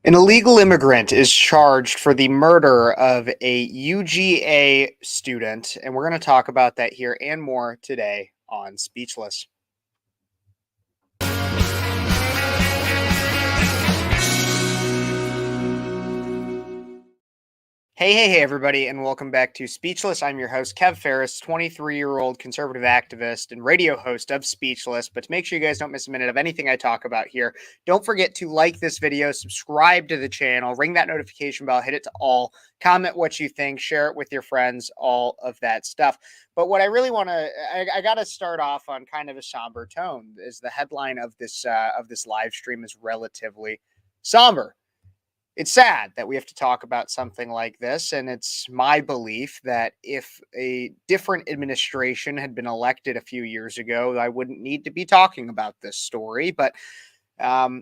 An illegal immigrant is charged for the murder of a UGA student, and we're going to talk about that here and more today on Speechless. Hey, everybody, and welcome back to Speechless. I'm your host, Phares, 23-year-old conservative activist and radio host of Speechless. But to make sure you guys don't miss a minute of anything I talk about here, don't forget to like this video, subscribe to the channel, ring that notification bell, hit it to all, comment what you think, share it with your friends, all of that stuff. But what I really want to, I got to start off on kind of a somber tone, is the headline of this live stream is relatively somber. It's sad that we have to talk about something like this, and it's my belief that if a different administration had been elected a few years ago, I wouldn't need to be talking about this story, but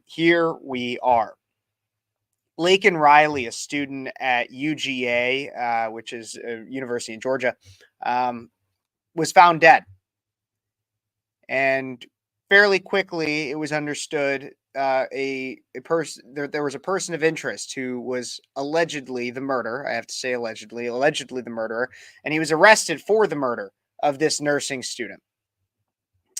here we are. Laken Riley, a student at UGA, which is a university in Georgia, was found dead. And fairly quickly, it was understood a person there was a person of interest who was allegedly the murderer. I have to say allegedly the murderer, and he was arrested for the murder of this nursing student.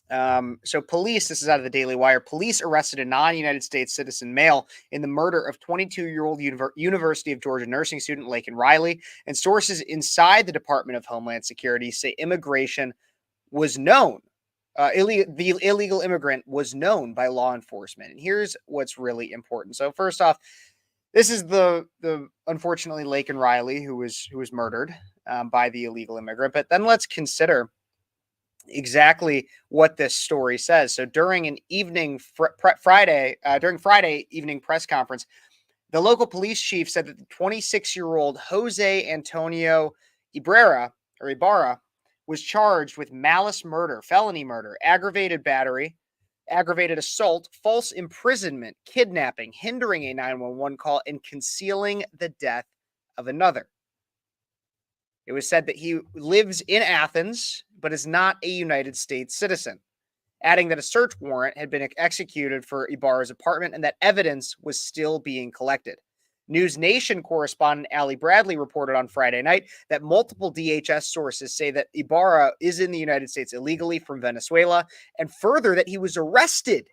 So police, this is out of the Daily Wire, police arrested a non-United States citizen male in the murder of 22-year-old University of Georgia nursing student Laken Riley, and sources inside the Department of Homeland Security say immigration was known. The illegal immigrant was known by law enforcement. And here's what's really important. So first off, this is the unfortunately Laken Riley who was murdered by the illegal immigrant. But then let's consider exactly what this story says. So during an evening Friday evening press conference, the local police chief said that the 26-year-old Jose Antonio Ibarra was charged with malice murder, felony murder, aggravated battery, aggravated assault, false imprisonment, kidnapping, hindering a 911 call, and concealing the death of another. It was said that he lives in Athens, but is not a United States citizen, adding that a search warrant had been executed for Ibarra's apartment and that evidence was still being collected. News Nation correspondent Ali Bradley reported on Friday night that multiple DHS sources say that Ibarra is in the United States illegally from Venezuela, and further that he was arrested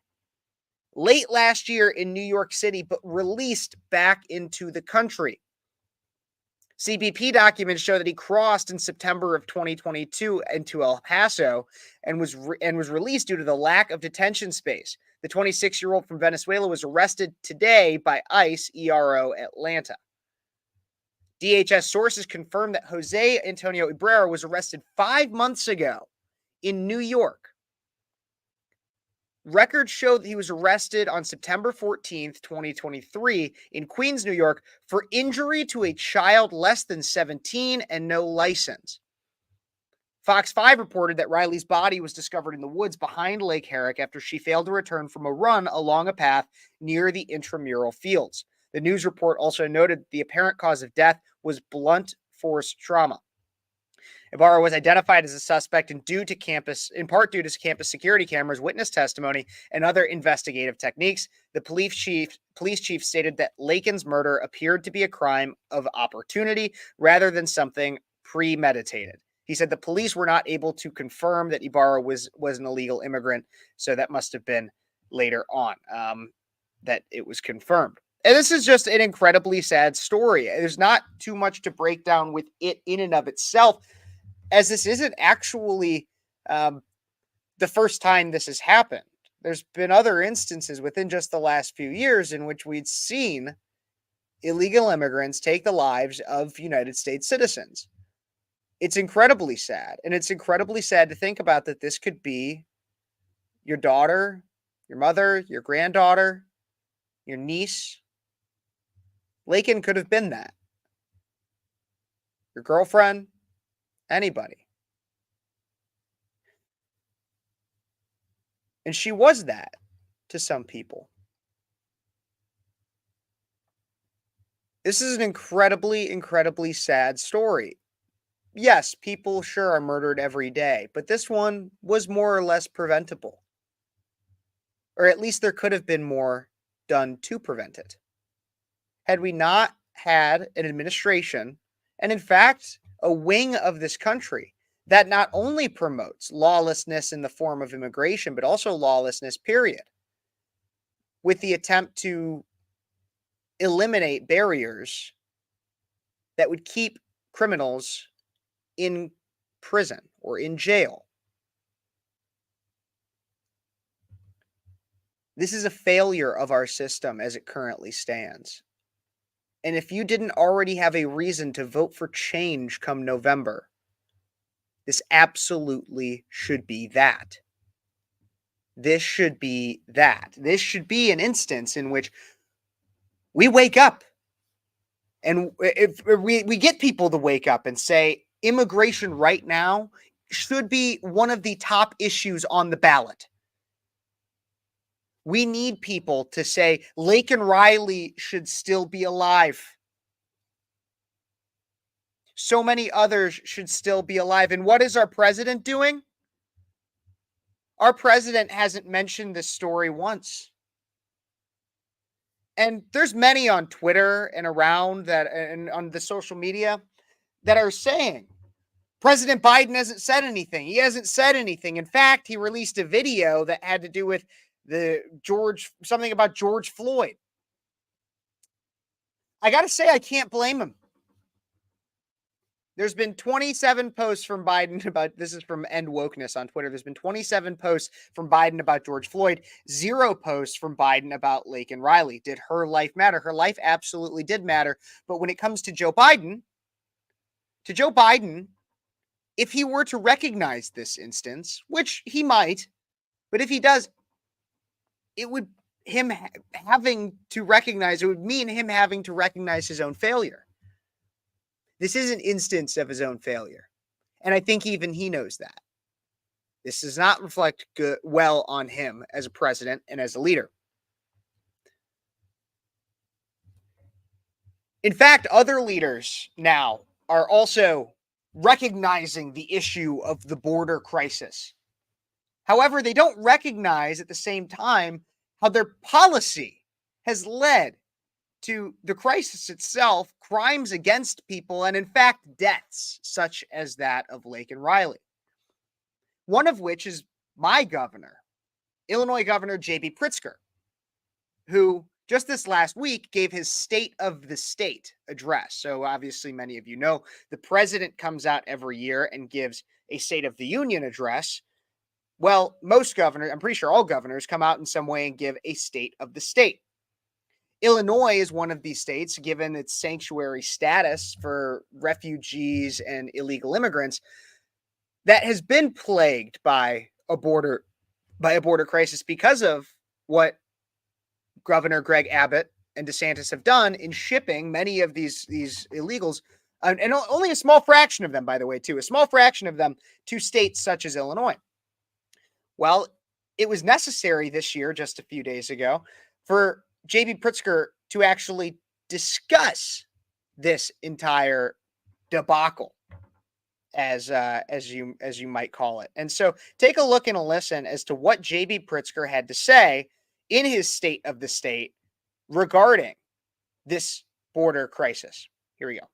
late last year in New York City, but released back into the country. CBP documents show that he crossed in September of 2022 into El Paso and was released due to the lack of detention space. The 26-year-old from Venezuela was arrested today by ICE ERO Atlanta. DHS sources confirmed that Jose Antonio Ibarra was arrested 5 months ago in New York. Records show that he was arrested on September 14th, 2023 in Queens, New York for injury to a child less than 17 and no license. Fox 5 reported that Riley's body was discovered in the woods behind Lake Herrick after she failed to return from a run along a path near the intramural fields. The news report also noted the apparent cause of death was blunt force trauma. Ibarra was identified as a suspect in part due to campus security cameras, witness testimony, and other investigative techniques. The police chief stated that Laken's murder appeared to be a crime of opportunity rather than something premeditated. He said the police were not able to confirm that Ibarra was an illegal immigrant, so that must have been later on that it was confirmed. And this is just an incredibly sad story. There's not too much to break down with it in and of itself, as this isn't actually the first time this has happened. There's been other instances within just the last few years in which we'd seen illegal immigrants take the lives of United States citizens. It's incredibly sad, and it's incredibly sad to think about that this could be your daughter, your mother, your granddaughter, your niece. Laken could have been that. Your girlfriend, anybody. And she was that to some people. This is an incredibly, incredibly sad story. Yes, people sure are murdered every day, but this one was more or less preventable. Or at least there could have been more done to prevent it. had we not had an administration, and in fact, a wing of this country that not only promotes lawlessness in the form of immigration, but also lawlessness, period, with the attempt to eliminate barriers that would keep criminals in prison or in jail. This is a failure of our system as it currently stands. And if you didn't already have a reason to vote for change come November, this absolutely should be that. This should be that. This should be an instance in which we wake up and if we get people to wake up and say immigration right now should be one of the top issues on the ballot. We need people to say Laken Riley should still be alive. So many others should still be alive. And what is our president doing? Our president hasn't mentioned this story once. And there's many on Twitter and around that and on the social media that are saying President Biden hasn't said anything. He hasn't said anything. In fact, he released a video that had to do with something about George Floyd. I got to say, I can't blame him. There's been 27 posts from Biden about, this is from End Wokeness on Twitter. There's been 27 posts from Biden about George Floyd, 0 posts from Biden about Laken Riley. Did her life matter? Her life absolutely did matter. But when it comes to Joe Biden, if he were to recognize this instance, which he might, but if he does, it would mean him having to recognize his own failure. This is an instance of his own failure. And I think even he knows that. This does not reflect well on him as a president and as a leader. In fact, other leaders now are also recognizing the issue of the border crisis. However, they don't recognize at the same time how their policy has led to the crisis itself, crimes against people, and in fact, deaths, such as that of Laken Riley. One of which is my governor, Illinois Governor J.B. Pritzker, who just this last week gave his State of the State address. So obviously, many of you know the president comes out every year and gives a State of the Union address. Well, most governors, I'm pretty sure all governors, come out in some way and give a State of the State. Illinois is one of these states, given its sanctuary status for refugees and illegal immigrants, that has been plagued by a border crisis because of what Governor Greg Abbott and DeSantis have done in shipping many of these illegals, and only a small fraction of them, by the way, too, a small fraction of them to states such as Illinois. Well, it was necessary this year, just a few days ago, for J.B. Pritzker to actually discuss this entire debacle, as you might call it. And so take a look and a listen as to what J.B. Pritzker had to say in his State of the State regarding this border crisis. Here we go.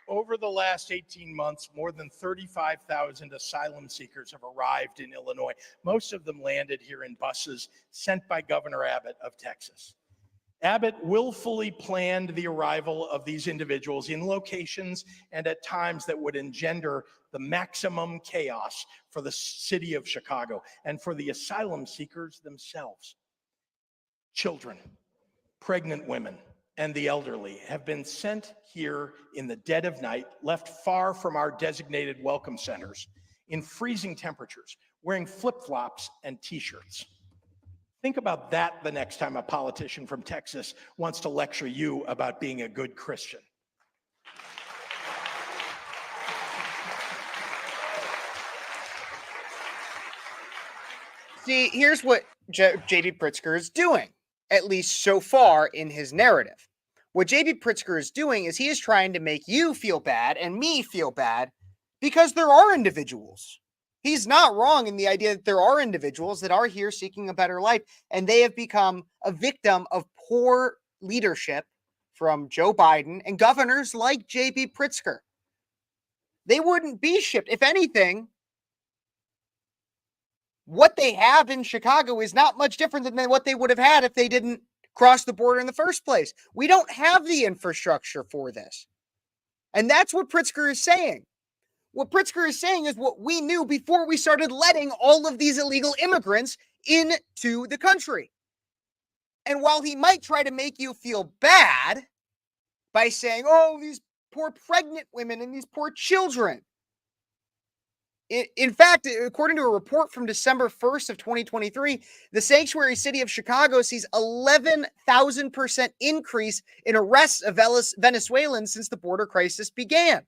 Over the last 18 months, more than 35,000 asylum seekers have arrived in Illinois. Most of them landed here in buses sent by Governor Abbott of Texas. Abbott willfully planned the arrival of these individuals in locations and at times that would engender the maximum chaos for the city of Chicago and for the asylum seekers themselves. Children, pregnant women, and the elderly have been sent here in the dead of night, left far from our designated welcome centers, in freezing temperatures, wearing flip-flops and t-shirts. Think about that the next time a politician from Texas wants to lecture you about being a good Christian. See, here's what J.B. Pritzker is doing, at least so far in his narrative. What J.B. Pritzker is doing is he is trying to make you feel bad and me feel bad because there are individuals. He's not wrong in the idea that there are individuals that are here seeking a better life, and they have become a victim of poor leadership from Joe Biden and governors like J.B. Pritzker. They wouldn't be shipped. If anything, what they have in Chicago is not much different than what they would have had if they didn't cross the border in the first place. We don't have the infrastructure for this. And that's what Pritzker is saying. What Pritzker is saying is what we knew before we started letting all of these illegal immigrants into the country. And while he might try to make you feel bad by saying, oh, these poor pregnant women and these poor children. In fact, according to a report from December 1st of 2023, the sanctuary city of Chicago sees 11,000% increase in arrests of Venezuelans since the border crisis began.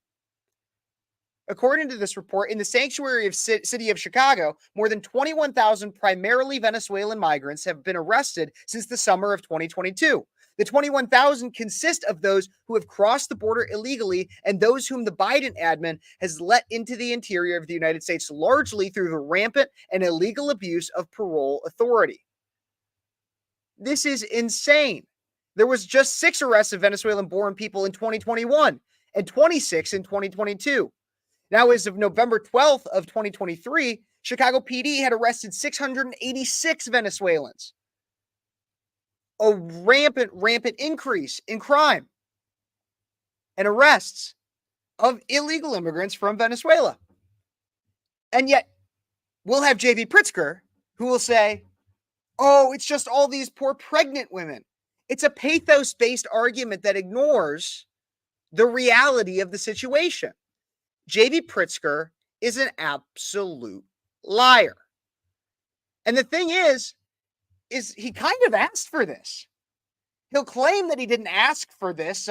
According to this report, in the sanctuary of city of Chicago, more than 21,000 primarily Venezuelan migrants have been arrested since the summer of 2022. The 21,000 consist of those who have crossed the border illegally and those whom the Biden admin has let into the interior of the United States, largely through the rampant and illegal abuse of parole authority. This is insane. There was just 6 arrests of Venezuelan-born people in 2021 and 26 in 2022. Now, as of November 12th of 2023, Chicago PD had arrested 686 Venezuelans. A rampant increase in crime and arrests of illegal immigrants from Venezuela. And yet, we'll have J.B. Pritzker, who will say, oh, it's just all these poor pregnant women. It's a pathos-based argument that ignores the reality of the situation. J.B. Pritzker is an absolute liar. And the thing is he kind of asked for this. He'll claim that he didn't ask for this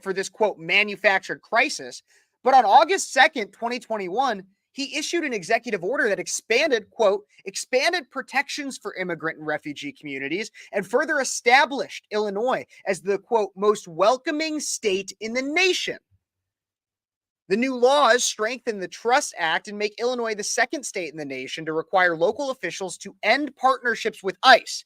for this, quote, manufactured crisis. But on August 2nd, 2021, he issued an executive order that expanded protections for immigrant and refugee communities and further established Illinois as the, quote, most welcoming state in the nation. The new laws strengthen the Trust Act and make Illinois the second state in the nation to require local officials to end partnerships with ICE,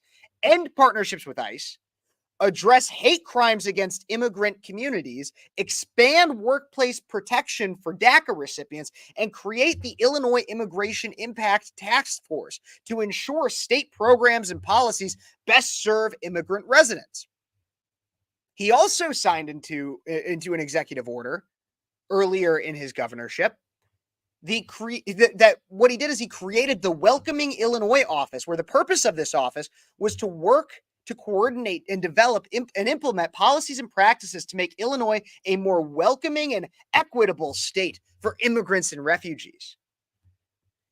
address hate crimes against immigrant communities, expand workplace protection for DACA recipients, and create the Illinois Immigration Impact Task Force to ensure state programs and policies best serve immigrant residents. He also signed into an executive order earlier in his governorship. What he did is he created the Welcoming Illinois office, where the purpose of this office was to work to coordinate and develop and implement policies and practices to make Illinois a more welcoming and equitable state for immigrants and refugees.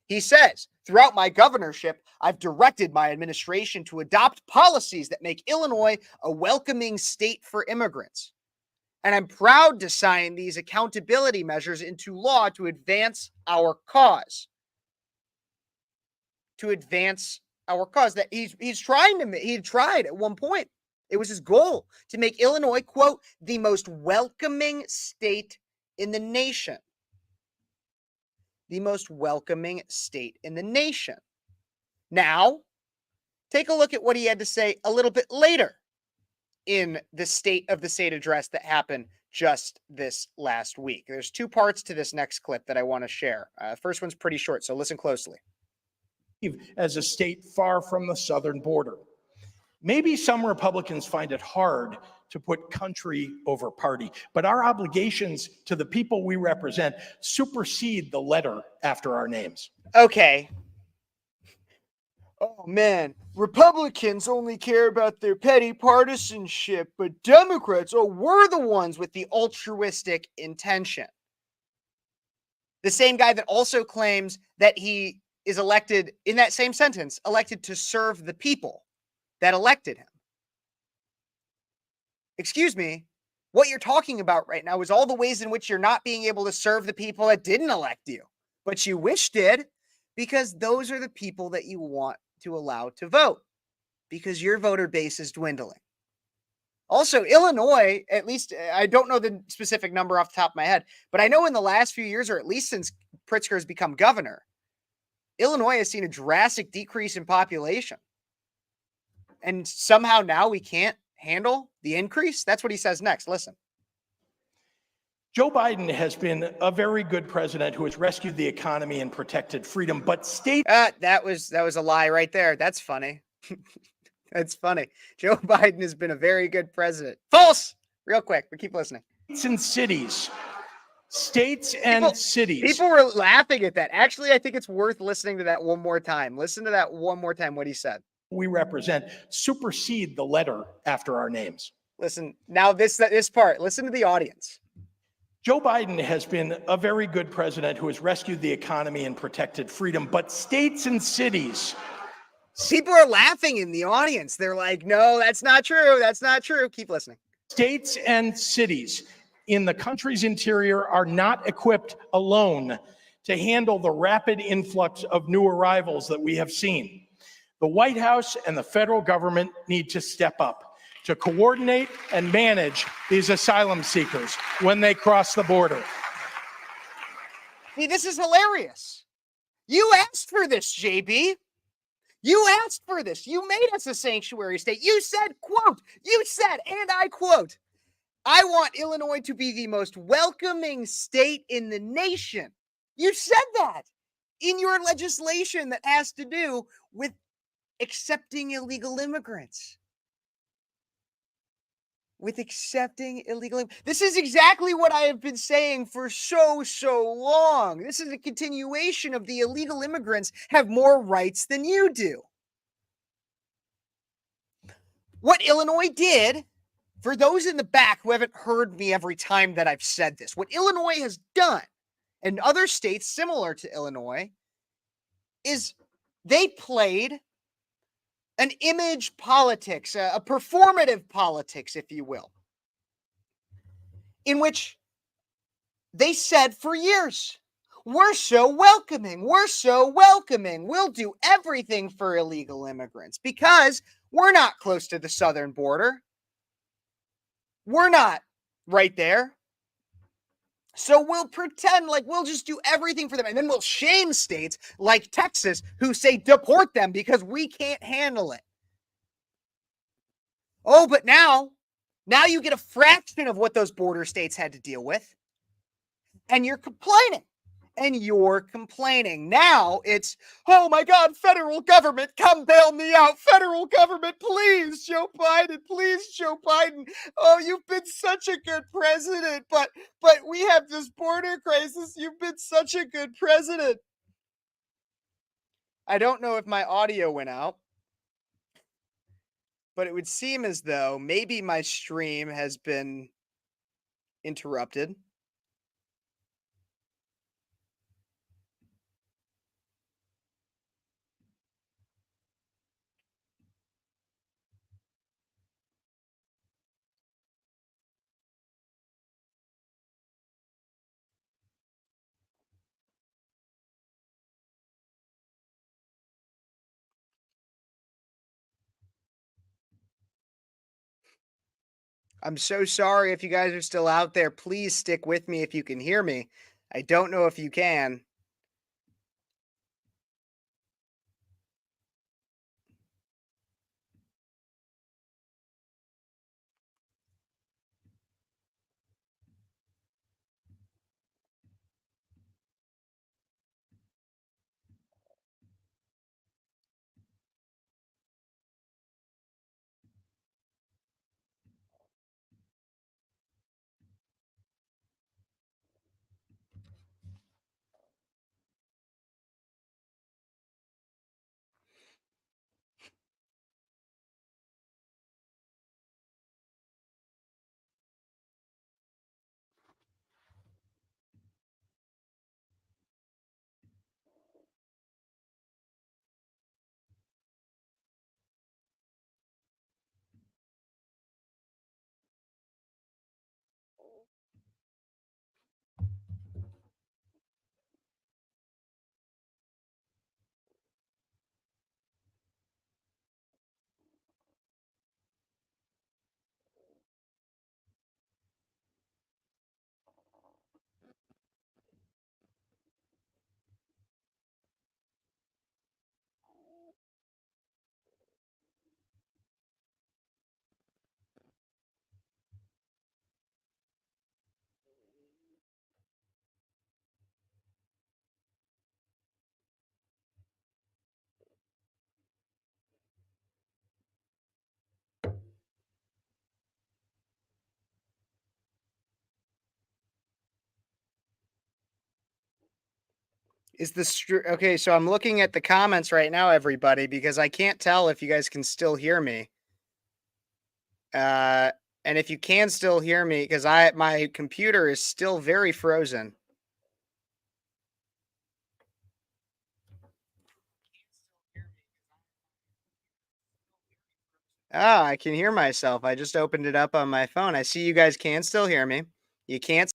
He says, throughout my governorship, I've directed my administration to adopt policies that make Illinois a welcoming state for immigrants. And I'm proud to sign these accountability measures into law to advance our cause. That he tried at one point. It was his goal to make Illinois, quote, the most welcoming state in the nation. The most welcoming state in the nation. Now, take a look at what he had to say a little bit later in the State of the State address that happened just this last week. There's 2 parts to this next clip that I want to share. First one's pretty short, so listen closely. As a state far from the southern border. Maybe some Republicans find it hard to put country over party, but our obligations to the people we represent supersede the letter after our names. Okay. Oh, man. Republicans only care about their petty partisanship, but Democrats, we're the ones with the altruistic intention. The same guy that also claims that he is elected, in that same sentence, elected to serve the people that elected him. Excuse me, what you're talking about right now is all the ways in which you're not being able to serve the people that didn't elect you, but you wish did, because those are the people that you want to allow to vote, because your voter base is dwindling. Also, Illinois, at least, I don't know the specific number off the top of my head, but I know in the last few years, or at least since Pritzker has become governor, Illinois has seen a drastic decrease in population. And somehow now we can't handle the increase? That's what he says next. Listen. Joe Biden has been a very good president who has rescued the economy and protected freedom, but states That was a lie right there. That's funny. That's funny. Joe Biden has been a very good president. False. Real quick, but keep listening. and cities, states and cities. People were laughing at that. Actually, I think it's worth listening to that one more time. Listen to that one more time, what he said. We represent supersede the letter after our names. Listen, now this part, listen to the audience. Joe Biden has been a very good president who has rescued the economy and protected freedom, but states and cities. People are laughing in the audience. They're like, no, that's not true. That's not true. Keep listening. States and cities in the country's interior are not equipped alone to handle the rapid influx of new arrivals that we have seen. The White House and the federal government need to step up to coordinate and manage these asylum seekers when they cross the border. See, this is hilarious. You asked for this, JB. You asked for this. You made us a sanctuary state. You said, quote, you said, and I quote, I want Illinois to be the most welcoming state in the nation. You said that in your legislation that has to do with accepting illegal immigrants. With accepting illegal. This is exactly what I have been saying for so long. This is a continuation of the illegal immigrants have more rights than you do. What Illinois did, for those in the back who haven't heard me every time that I've said this, what Illinois has done, and other states similar to Illinois, is they played an image politics, a performative politics, if you will, in which they said for years, we're so welcoming, we'll do everything for illegal immigrants because we're not close to the southern border. We're not right there. So we'll pretend like we'll just do everything for them. And then we'll shame states like Texas who say deport them because we can't handle it. Oh, but now you get a fraction of what those border states had to deal with. And you're complaining. Now it's, oh my God, federal government, come bail me out. Federal government, please, Joe Biden, please, Joe Biden. Oh, you've been such a good president, but we have this border crisis. You've been such a good president. I don't know if my audio went out, but it would seem as though maybe my stream has been interrupted. I'm so sorry if you guys are still out there. Please stick with me if you can hear me. I don't know if you can. Is okay? So I'm looking at the comments right now, everybody, because I can't tell if you guys can still hear me. Uh, and if you can still hear me, because my computer is still very frozen. Oh, I can hear myself. I just opened it up on my phone. I see you guys can still hear me. You can't.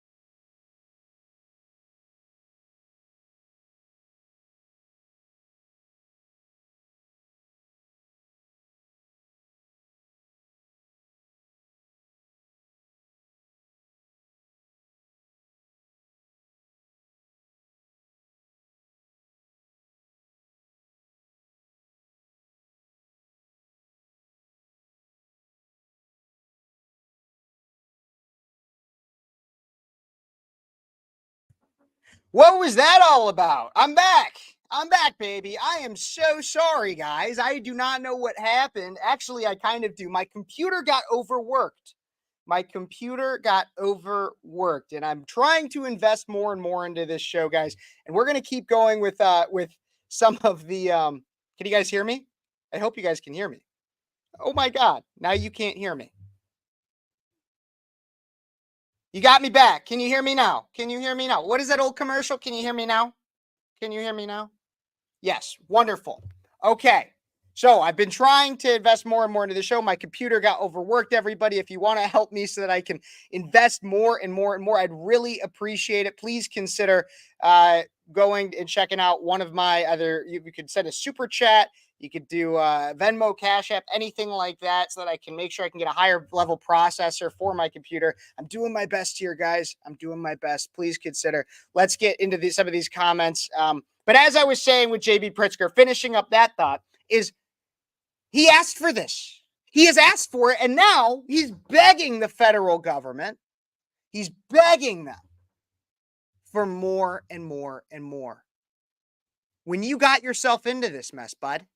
What was that all about? I'm back. I'm back, baby. I am so sorry, guys. I do not know what happened. Actually, I kind of do. My computer got overworked. My computer got overworked, and I'm trying to invest more and more into this show, guys. And we're gonna keep going with some of the can you guys hear me? I hope you guys can hear me. Oh my god. Now you can't hear me. You got me back. Can you hear me now? Can you hear me now? What is that old commercial? Can you hear me now? Can you hear me now? Yes, wonderful. Okay. So I've been trying to invest more and more into the show. My computer got overworked, everybody. If you want to help me so that I can invest more and more and more, I'd really appreciate it. Please consider going and checking out one of my other, you could send a super chat. You could do Venmo, Cash App, anything like that, so that I can make sure I can get a higher level processor for my computer. I'm doing my best here, guys. I'm doing my best. Please consider. Let's get into some of these comments. But as I was saying with JB Pritzker, finishing up that thought, is he asked for this. He has asked for it, and now he's begging the federal government. He's begging them for more and more and more. When you got yourself into this mess, bud,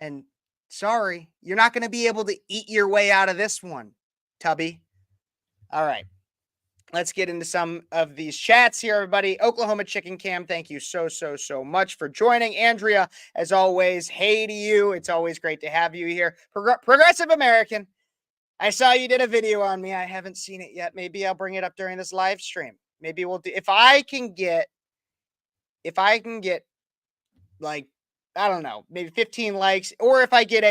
and sorry, you're not going to be able to eat your way out of this one, Tubby. All right. Let's get into some of these chats here, everybody. Oklahoma Chicken Cam, thank you so much for joining. Andrea, as always, hey to you. It's always great to have you here. Progressive American, I saw you did a video on me. I haven't seen it yet. Maybe I'll bring it up during this live stream. Maybe we'll do, if I can get like, I don't know, maybe 15 likes, or if I get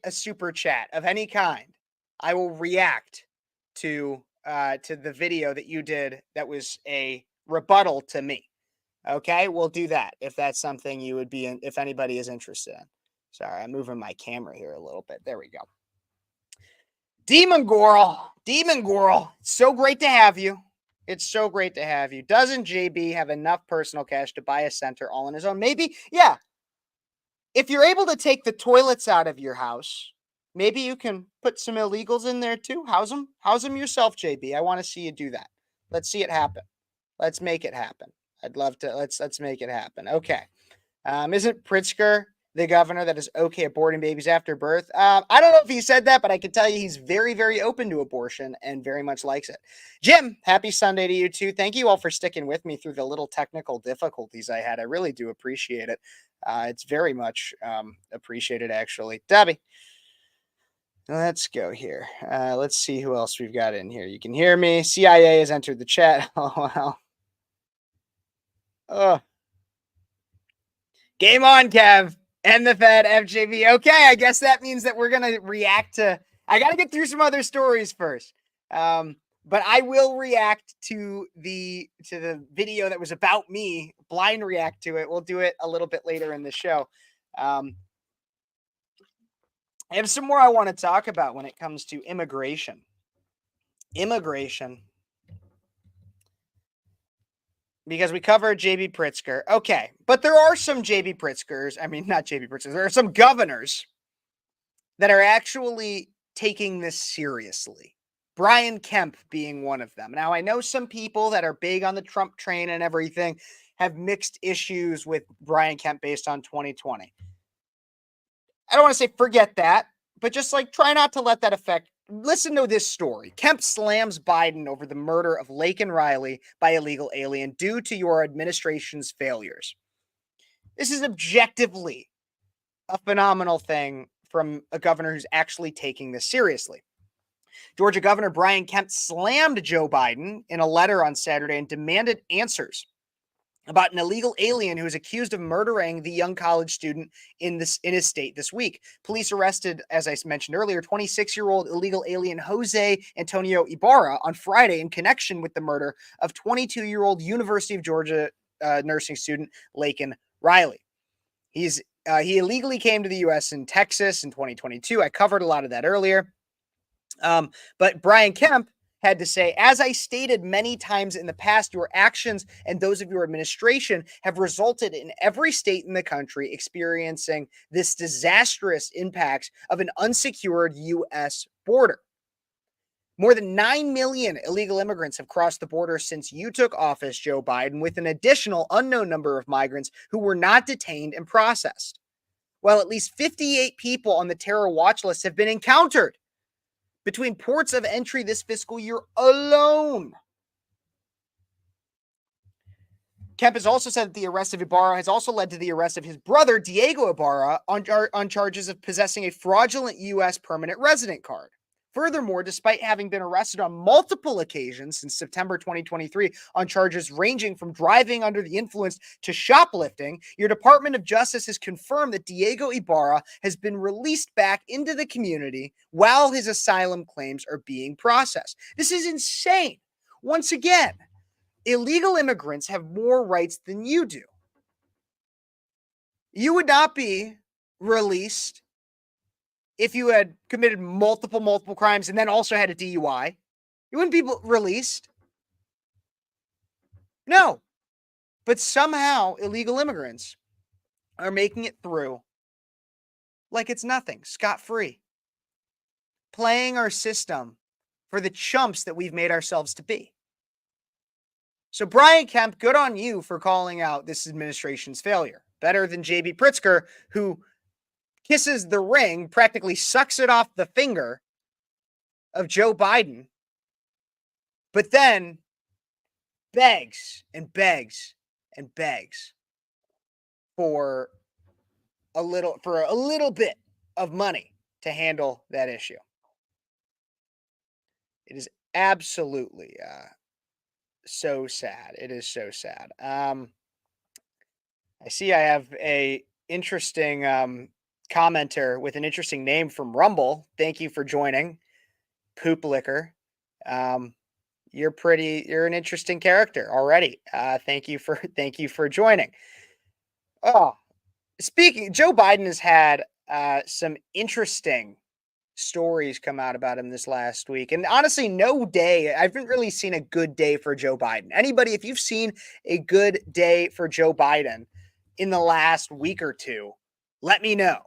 a super chat of any kind, I will react to the video that you did that was a rebuttal to me. Okay, we'll do that if that's something you would be in, if anybody is interested in. Sorry, I'm moving my camera here a little bit. There we go. Demon Girl, it's so great to have you. It's so great to have you. Doesn't JB have enough personal cash to buy a center all on his own? Maybe, yeah. If you're able to take the toilets out of your house, maybe you can put some illegals in there too. House them yourself, JB. I want to see you do that. Let's see it happen. Let's make it happen. I'd love to. Let's make it happen. Okay. Isn't Pritzker the governor that is okay aborting babies after birth? I don't know if he said that, but I can tell you he's very, very open to abortion and very much likes it. Jim, happy Sunday to you too. Thank you all for sticking with me through the little technical difficulties I had. I really do appreciate it. It's very much appreciated, actually. Debbie, let's go here. Let's see who else we've got in here. You can hear me. CIA has entered the chat. Oh, wow. Oh. Game on, Kev. And the Fed, FJB. Okay, I guess that means that we're going to react to... I got to get through some other stories first. But I will react to the video that was about me, blind react to it. We'll do it a little bit later in the show. I have some more I want to talk about when it comes to immigration. Because we covered JB Pritzker. Okay, but there are some JB Pritzkers. I mean, not JB Pritzkers. There are some governors that are actually taking this seriously. Brian Kemp being one of them. Now, I know some people that are big on the Trump train and everything have mixed issues with Brian Kemp based on 2020. I don't want to say forget that, but just like try not to let that affect listen to this story. Kemp slams Biden over the murder of Laken Riley by illegal alien due to your administration's failures. This is objectively a phenomenal thing from a governor who's actually taking this seriously. Georgia Governor Brian Kemp slammed Joe Biden in a letter on Saturday and demanded answers about an illegal alien who is accused of murdering the young college student in his state this week. Police arrested, as I mentioned earlier, 26-year-old illegal alien Jose Antonio Ibarra on Friday in connection with the murder of 22-year-old University of Georgia nursing student Laken Riley. He illegally came to the U.S. in Texas in 2022. I covered a lot of that earlier. But Brian Kemp had to say, as I stated many times in the past, your actions and those of your administration have resulted in every state in the country experiencing this disastrous impacts of an unsecured U.S. border. More than 9 million illegal immigrants have crossed the border since you took office, Joe Biden, with an additional unknown number of migrants who were not detained and processed. While at least 58 people on the terror watch list have been encountered between ports of entry this fiscal year alone. Kemp has also said that the arrest of Ibarra has also led to the arrest of his brother, Diego Ibarra, on charges of possessing a fraudulent U.S. permanent resident card. Furthermore, despite having been arrested on multiple occasions since September 2023 on charges ranging from driving under the influence to shoplifting, your Department of Justice has confirmed that Diego Ibarra has been released back into the community while his asylum claims are being processed. This is insane. Once again, illegal immigrants have more rights than you do. You would not be released if you had committed multiple crimes and then also had a DUI. You wouldn't be released. No. But somehow illegal immigrants are making it through like it's nothing, scot-free. Playing our system for the chumps that we've made ourselves to be. So Brian Kemp, good on you for calling out this administration's failure. Better than J.B. Pritzker, who kisses the ring, practically sucks it off the finger of Joe Biden, but then begs and begs and begs for a little bit of money to handle that issue. It is absolutely so sad. It is so sad. I see I have a interesting commenter with an interesting name from Rumble. Thank you for joining. Poop Liquor. You're an interesting character already. Thank you for joining. Oh, Joe Biden has had some interesting stories come out about him this last week. And honestly, I haven't really seen a good day for Joe Biden. Anybody, if you've seen a good day for Joe Biden in the last week or two, let me know.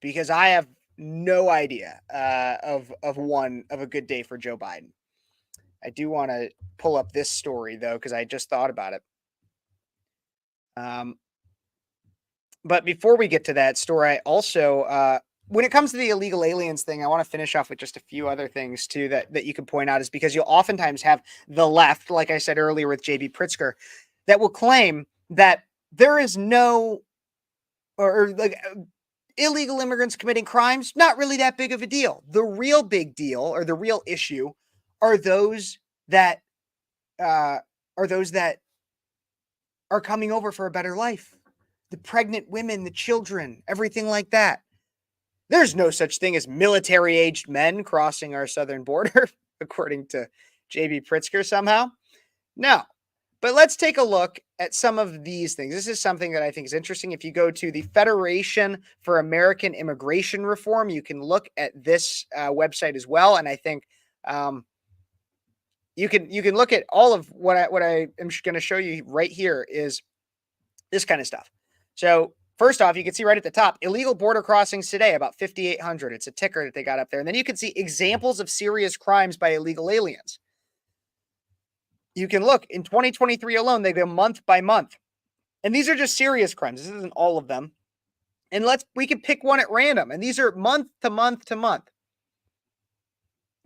Because I have no idea of a good day for Joe Biden. I do want to pull up this story though, because I just thought about it. But before we get to that story, I also when it comes to the illegal aliens thing, I want to finish off with just a few other things too that you can point out, is because you'll oftentimes have the left, like I said earlier with J.B. Pritzker, that will claim that there is no or like illegal immigrants committing crimes, not really that big of a deal. The real big deal, or the real issue, are those that are coming over for a better life. The pregnant women, the children, everything like that. There's no such thing as military-aged men crossing our southern border, according to J.B. Pritzker somehow. No. But let's take a look at some of these things. This is something that I think is interesting. If you go to the Federation for American Immigration Reform, you can look at this website as well. And I think you can look at all of what I am going to show you right here is this kind of stuff. So first off, you can see right at the top, illegal border crossings today, about 5,800. It's a ticker that they got up there. And then you can see examples of serious crimes by illegal aliens. You can look in 2023 alone, they go month by month. And these are just serious crimes. This isn't all of them. And we can pick one at random. And these are month to month to month.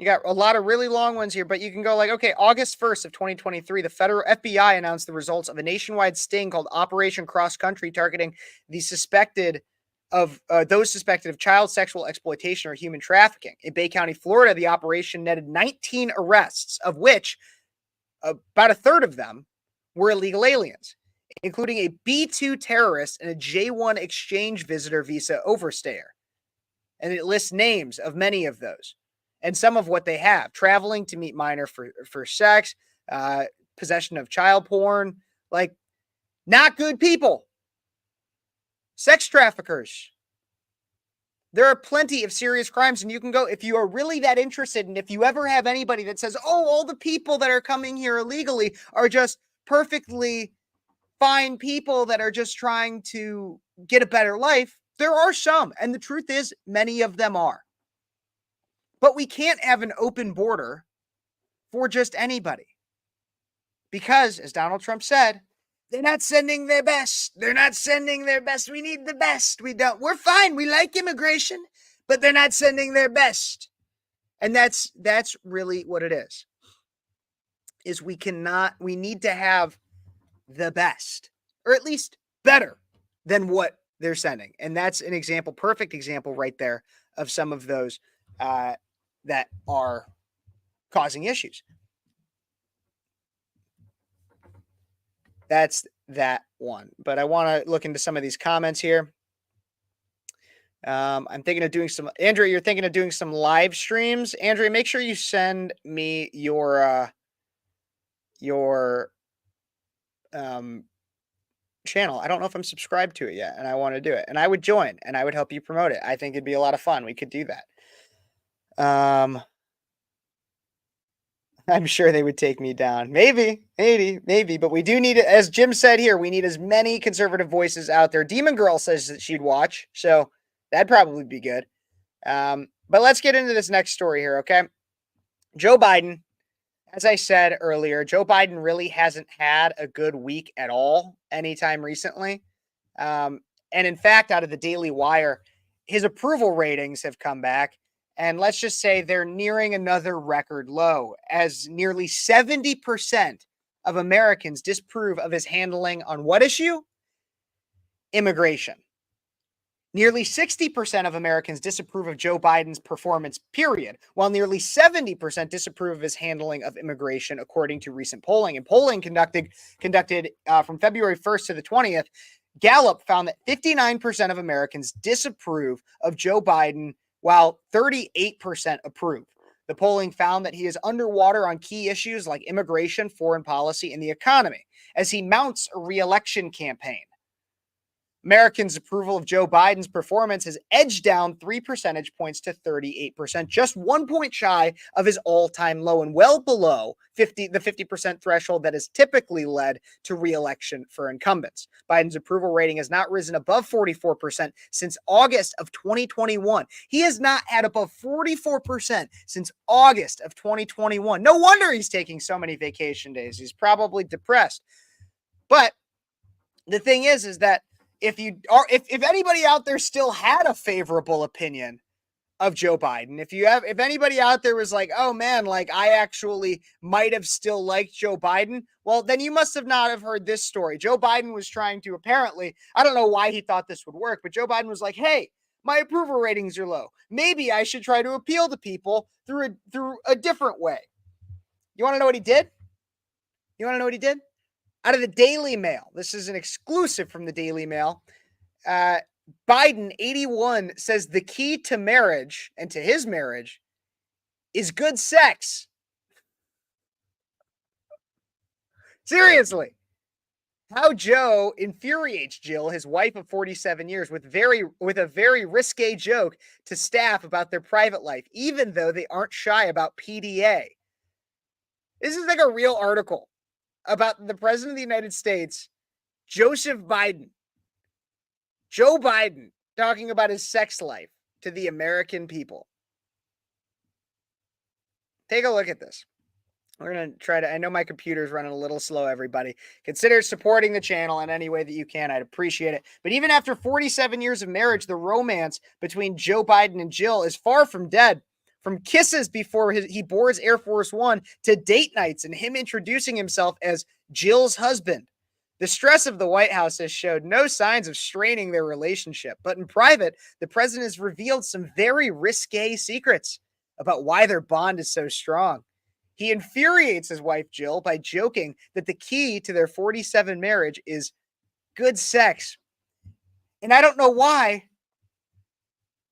You got a lot of really long ones here, but you can go like, okay, August 1st of 2023, the federal FBI announced the results of a nationwide sting called Operation Cross Country, targeting those suspected of child sexual exploitation or human trafficking. In Bay County, Florida, the operation netted 19 arrests, of which about a third of them were illegal aliens, including a B-2 terrorist and a J-1 exchange visitor visa overstayer. And it lists names of many of those and some of what they have: traveling to meet minor for sex, possession of child porn, like not good people, sex traffickers. There are plenty of serious crimes, and you can go, if you are really that interested, and if you ever have anybody that says, oh, all the people that are coming here illegally are just perfectly fine people that are just trying to get a better life, there are some, and the truth is many of them are. But we can't have an open border for just anybody. Because, as Donald Trump said, they're not sending their best. They're not sending their best. We need the best. We're fine. We like immigration, but they're not sending their best. And that's really what it is we need to have the best, or at least better than what they're sending. And that's an example, perfect example right there of some of those that are causing issues. That's that one. But I want to look into some of these comments here. I'm thinking of doing some, Andrea, you're thinking of doing some live streams. Andrea, make sure you send me your channel. I don't know if I'm subscribed to it yet, and I want to do it. And I would join, and I would help you promote it. I think it'd be a lot of fun. We could do that. I'm sure they would take me down. Maybe. But we do need, as Jim said here, we need as many conservative voices out there. Demon Girl says that she'd watch, so that'd probably be good. But let's get into this next story here, okay? Joe Biden, as I said earlier, Joe Biden really hasn't had a good week at all anytime recently. And in fact, out of the Daily Wire, his approval ratings have come back. And let's just say they're nearing another record low, as nearly 70% of Americans disapprove of his handling on what issue? Immigration. Nearly 60% of Americans disapprove of Joe Biden's performance, period, while nearly 70% disapprove of his handling of immigration, according to recent polling. And polling conducted from February 1st to the 20th, Gallup found that 59% of Americans disapprove of Joe Biden, while 38% approve. The polling found that he is underwater on key issues like immigration, foreign policy, and the economy as he mounts a re-election campaign. Americans' approval of Joe Biden's performance has edged down 3 percentage points to 38%, just 1 point shy of his all-time low and well below the 50% threshold that has typically led to re-election for incumbents. Biden's approval rating has not risen above 44% since August of 2021. He has not had above 44% since August of 2021. No wonder he's taking so many vacation days. He's probably depressed. But the thing is that if anybody out there still had a favorable opinion of Joe Biden, if anybody out there was like, oh man, like I actually might have still liked Joe Biden, well, then you must have not have heard this story. Joe Biden was trying to, apparently, I don't know why he thought this would work, but Joe Biden was like, hey, my approval ratings are low. Maybe I should try to appeal to people through a different way. You want to know what he did? Out of the Daily Mail, this is an exclusive from the Daily Mail. Biden, 81, says the key to marriage and to his marriage is good sex. Seriously. How Joe infuriates Jill, his wife of 47 years, with a very risque joke to staff about their private life, even though they aren't shy about PDA. This is like a real article about the president of the United States, Joseph Biden. Joe Biden talking about his sex life to the American people. Take a look at this. We're going to try to, I know my computer's running a little slow, everybody. Consider supporting the channel in any way that you can. I'd appreciate it. But even after 47 years of marriage, the romance between Joe Biden and Jill is far from dead. from kisses before he boards Air Force One to date nights and him introducing himself as Jill's husband. The stress of the White House has showed no signs of straining their relationship, but in private, the president has revealed some very risque secrets about why their bond is so strong. He infuriates his wife, Jill, by joking that the key to their 47 marriage is good sex. And I don't know why,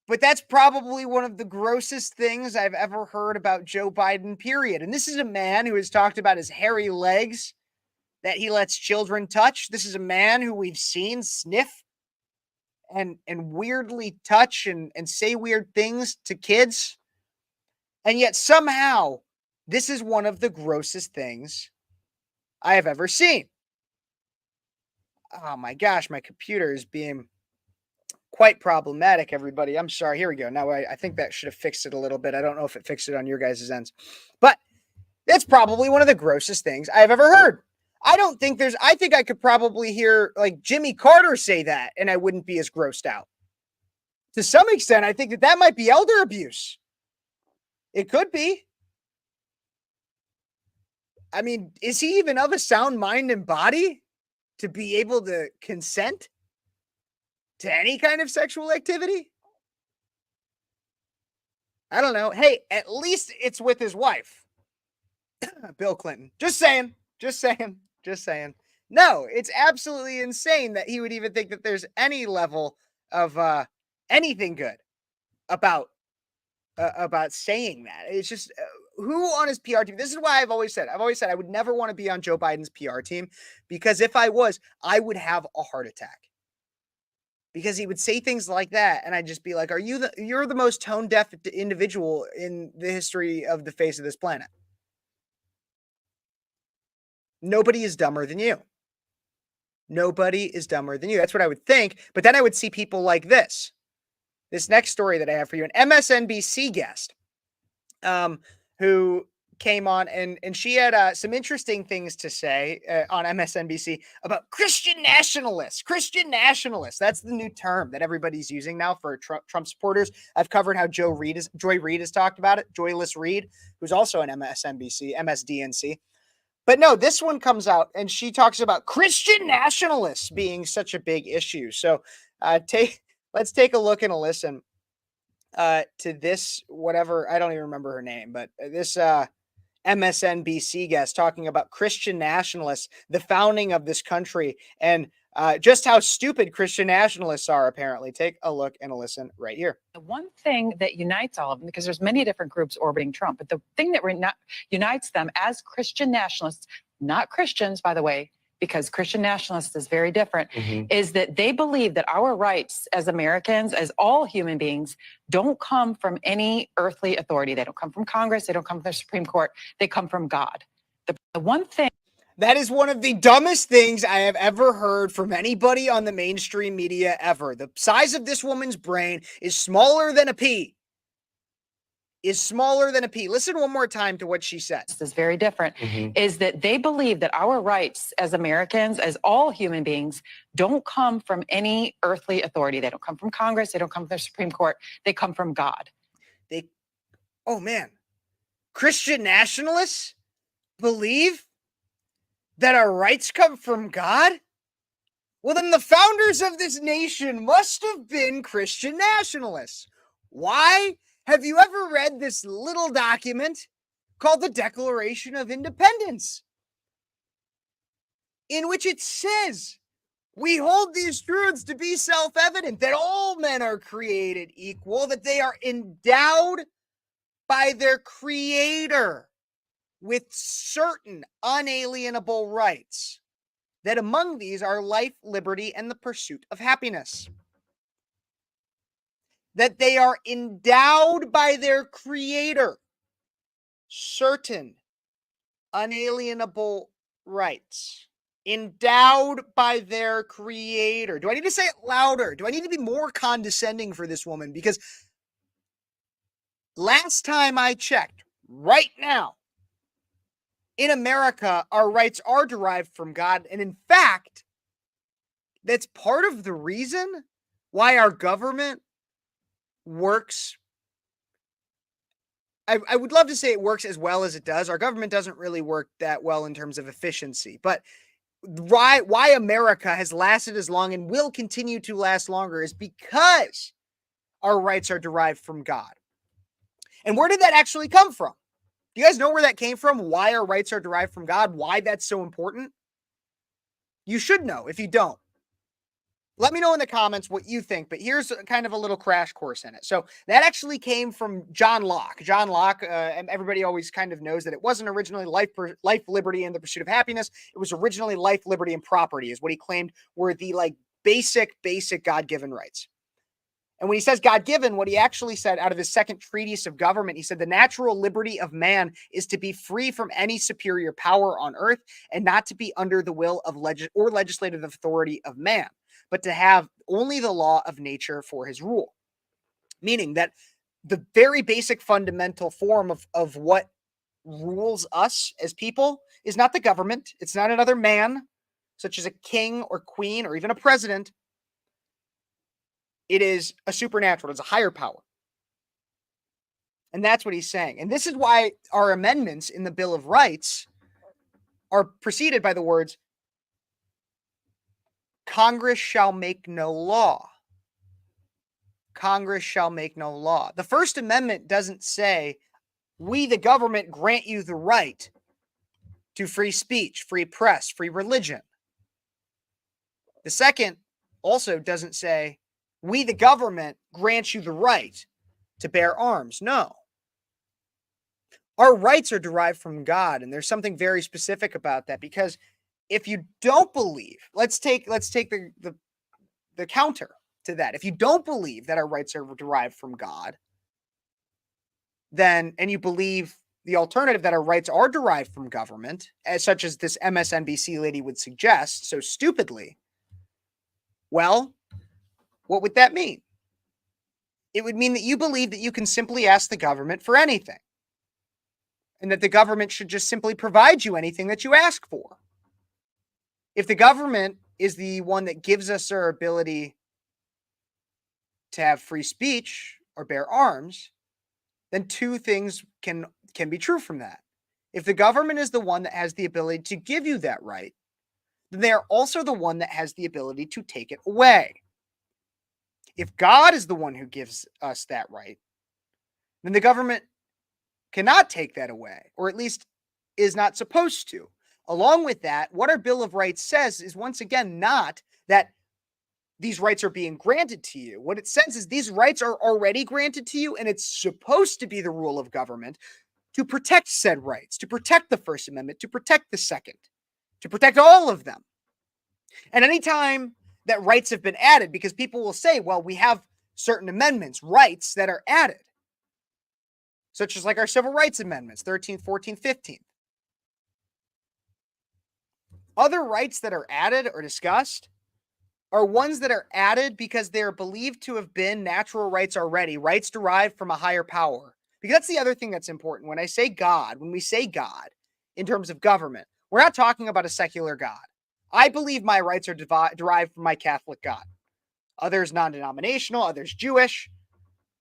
but that's probably one of the grossest things I've ever heard about Joe Biden, period. And this is a man who has talked about his hairy legs that he lets children touch. This is a man who we've seen sniff and weirdly touch and say weird things to kids. And yet somehow this is one of the grossest things I have ever seen. Oh my gosh, my computer is being quite problematic, everybody. I'm sorry. Here we go. Now I think that should have fixed it a little bit. I don't know if it fixed it on your guys' ends, but it's probably one of the grossest things I've ever heard. I think I could probably hear like Jimmy Carter say that and I wouldn't be as grossed out. To some extent, I think that might be elder abuse. It could be. I mean, is he even of a sound mind and body to be able to consent to any kind of sexual activity? I don't know. Hey, at least it's with his wife, Bill Clinton. Just saying. No, it's absolutely insane that he would even think that there's any level of anything good about saying that. It's just who on his PR team. This is why I've always said I would never want to be on Joe Biden's PR team, because if I was, I would have a heart attack. Because he would say things like that, and I'd just be like, you're the most tone deaf individual in the history of the face of this planet. Nobody is dumber than you. Nobody is dumber than you. That's what I would think. But then I would see people like this. This next story that I have for you, an MSNBC guest who came on, and she had some interesting things to say on MSNBC about Christian nationalists. Christian nationalists. That's the new term that everybody's using now for Trump supporters. I've covered how Joy Reid has talked about it. Joyless Reid, who's also an MSDNC. But no, this one comes out and she talks about Christian nationalists being such a big issue. So let's take a look and a listen to this, whatever, I don't even remember her name, but this MSNBC guest talking about Christian nationalists, the founding of this country, and just how stupid Christian nationalists are, apparently. Take a look and a listen right here. The one thing that unites all of them, because there's many different groups orbiting Trump, but the thing that unites them as Christian nationalists, not Christians, by the way, because Christian nationalists is very different, is that they believe that our rights as Americans, as all human beings, don't come from any earthly authority. They don't come from Congress. They don't come from the Supreme Court. They come from God. The one thing. That is one of the dumbest things I have ever heard from anybody on the mainstream media ever. The size of this woman's brain is smaller than a pea. Listen one more time to what she says. This is very different, is that they believe that our rights as Americans, as all human beings, don't come from any earthly authority. They don't come from Congress. They don't come from the Supreme Court. They come from God. Oh man, Christian nationalists believe that our rights come from God? Well, then the founders of this nation must have been Christian nationalists. Why? Have you ever read this little document called the Declaration of Independence, in which it says, we hold these truths to be self-evident, that all men are created equal, that they are endowed by their Creator with certain unalienable rights, that among these are life, liberty, and the pursuit of happiness. That they are endowed by their Creator certain unalienable rights. Endowed by their Creator. Do I need to say it louder? Do I need to be more condescending for this woman? Because last time I checked, right now, in America, our rights are derived from God. And in fact, that's part of the reason why our government works I would love to say it works as well as it does. Our government doesn't really work that well in terms of efficiency, but why America has lasted as long and will continue to last longer is because our rights are derived from God. And where did that actually come from? Do you guys know where that came from? Why our rights are derived from God? Why that's so important? You should know if you don't. Let me know in the comments what you think, but here's kind of a little crash course in it. So that actually came from John Locke. John Locke, and everybody always kind of knows that it wasn't originally life, liberty, and the pursuit of happiness. It was originally life, liberty, and property is what he claimed were the basic God-given rights. And when he says God-given, what he actually said out of his second treatise of government, he said the natural liberty of man is to be free from any superior power on earth and not to be under the will of legislative authority of man, but to have only the law of nature for his rule. Meaning that the very basic fundamental form of what rules us as people is not the government. It's not another man, such as a king or queen or even a president. It is a supernatural. It's a higher power. And that's what he's saying. And this is why our amendments in the Bill of Rights are preceded by the words, Congress shall make no law. Congress shall make no law. The First Amendment doesn't say, we, the government, grant you the right to free speech, free press, free religion. The second also doesn't say, we, the government, grant you the right to bear arms. No. Our rights are derived from God, and there's something very specific about that, because if you don't believe, let's take the counter to that. If you don't believe that our rights are derived from God, then, and you believe the alternative that our rights are derived from government, as such as this MSNBC lady would suggest so stupidly, well, what would that mean? It would mean that you believe that you can simply ask the government for anything, and that the government should just simply provide you anything that you ask for. If the government is the one that gives us our ability to have free speech or bear arms, then two things can be true from that. If the government is the one that has the ability to give you that right, then they are also the one that has the ability to take it away. If God is the one who gives us that right, then the government cannot take that away, or at least is not supposed to. Along with that, what our Bill of Rights says is, once again, not that these rights are being granted to you. What it says is these rights are already granted to you, and it's supposed to be the rule of government to protect said rights, to protect the First Amendment, to protect the Second, to protect all of them. And anytime that rights have been added, because people will say, well, we have certain amendments, rights that are added, such as like our civil rights amendments, 13th, 14th, 15th. Other rights that are added or discussed are ones that are added because they're believed to have been natural rights already, rights derived from a higher power. Because that's the other thing that's important. When we say God in terms of government, we're not talking about a secular God. I believe my rights are derived from my Catholic God. Others non-denominational, others Jewish.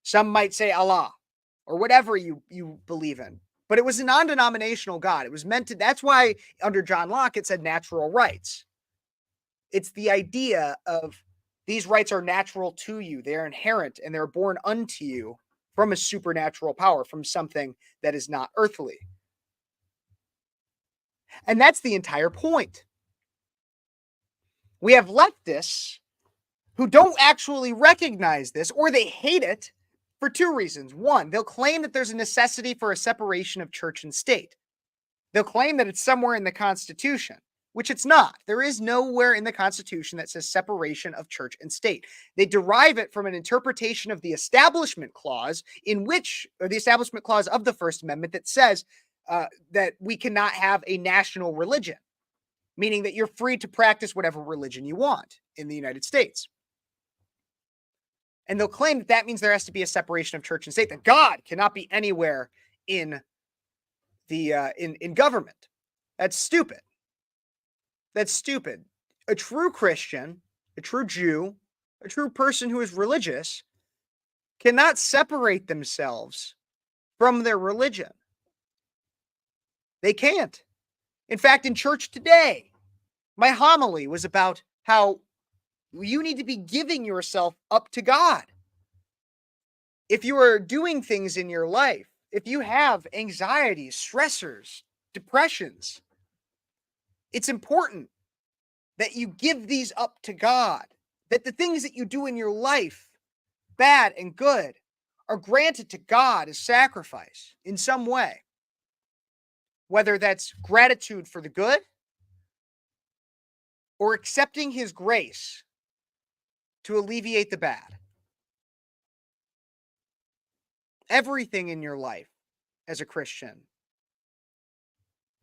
Some might say Allah or whatever you believe in. But it was a non-denominational God. It was meant to, that's why under John Locke it said natural rights. It's the idea of these rights are natural to you. They are inherent and they're born unto you from a supernatural power, from something that is not earthly. And that's the entire point. We have leftists who don't actually recognize this, or they hate it for two reasons. One, they'll claim that there's a necessity for a separation of church and state. They'll claim that it's somewhere in the Constitution, which it's not. There is nowhere in the Constitution that says separation of church and state. They derive it from an interpretation of the Establishment Clause, or the Establishment Clause of the First Amendment, that says that we cannot have a national religion, meaning that you're free to practice whatever religion you want in the United States. And they'll claim that that means there has to be a separation of church and state, that God cannot be anywhere in the in government. That's stupid. That's stupid. A true Christian, a true Jew, a true person who is religious cannot separate themselves from their religion. They can't. In fact, in church today, my homily was about how you need to be giving yourself up to God. If you are doing things in your life, if you have anxieties, stressors, depressions, it's important that you give these up to God, that the things that you do in your life, bad and good, are granted to God as sacrifice in some way, whether that's gratitude for the good or accepting his grace to alleviate the bad. Everything in your life as a Christian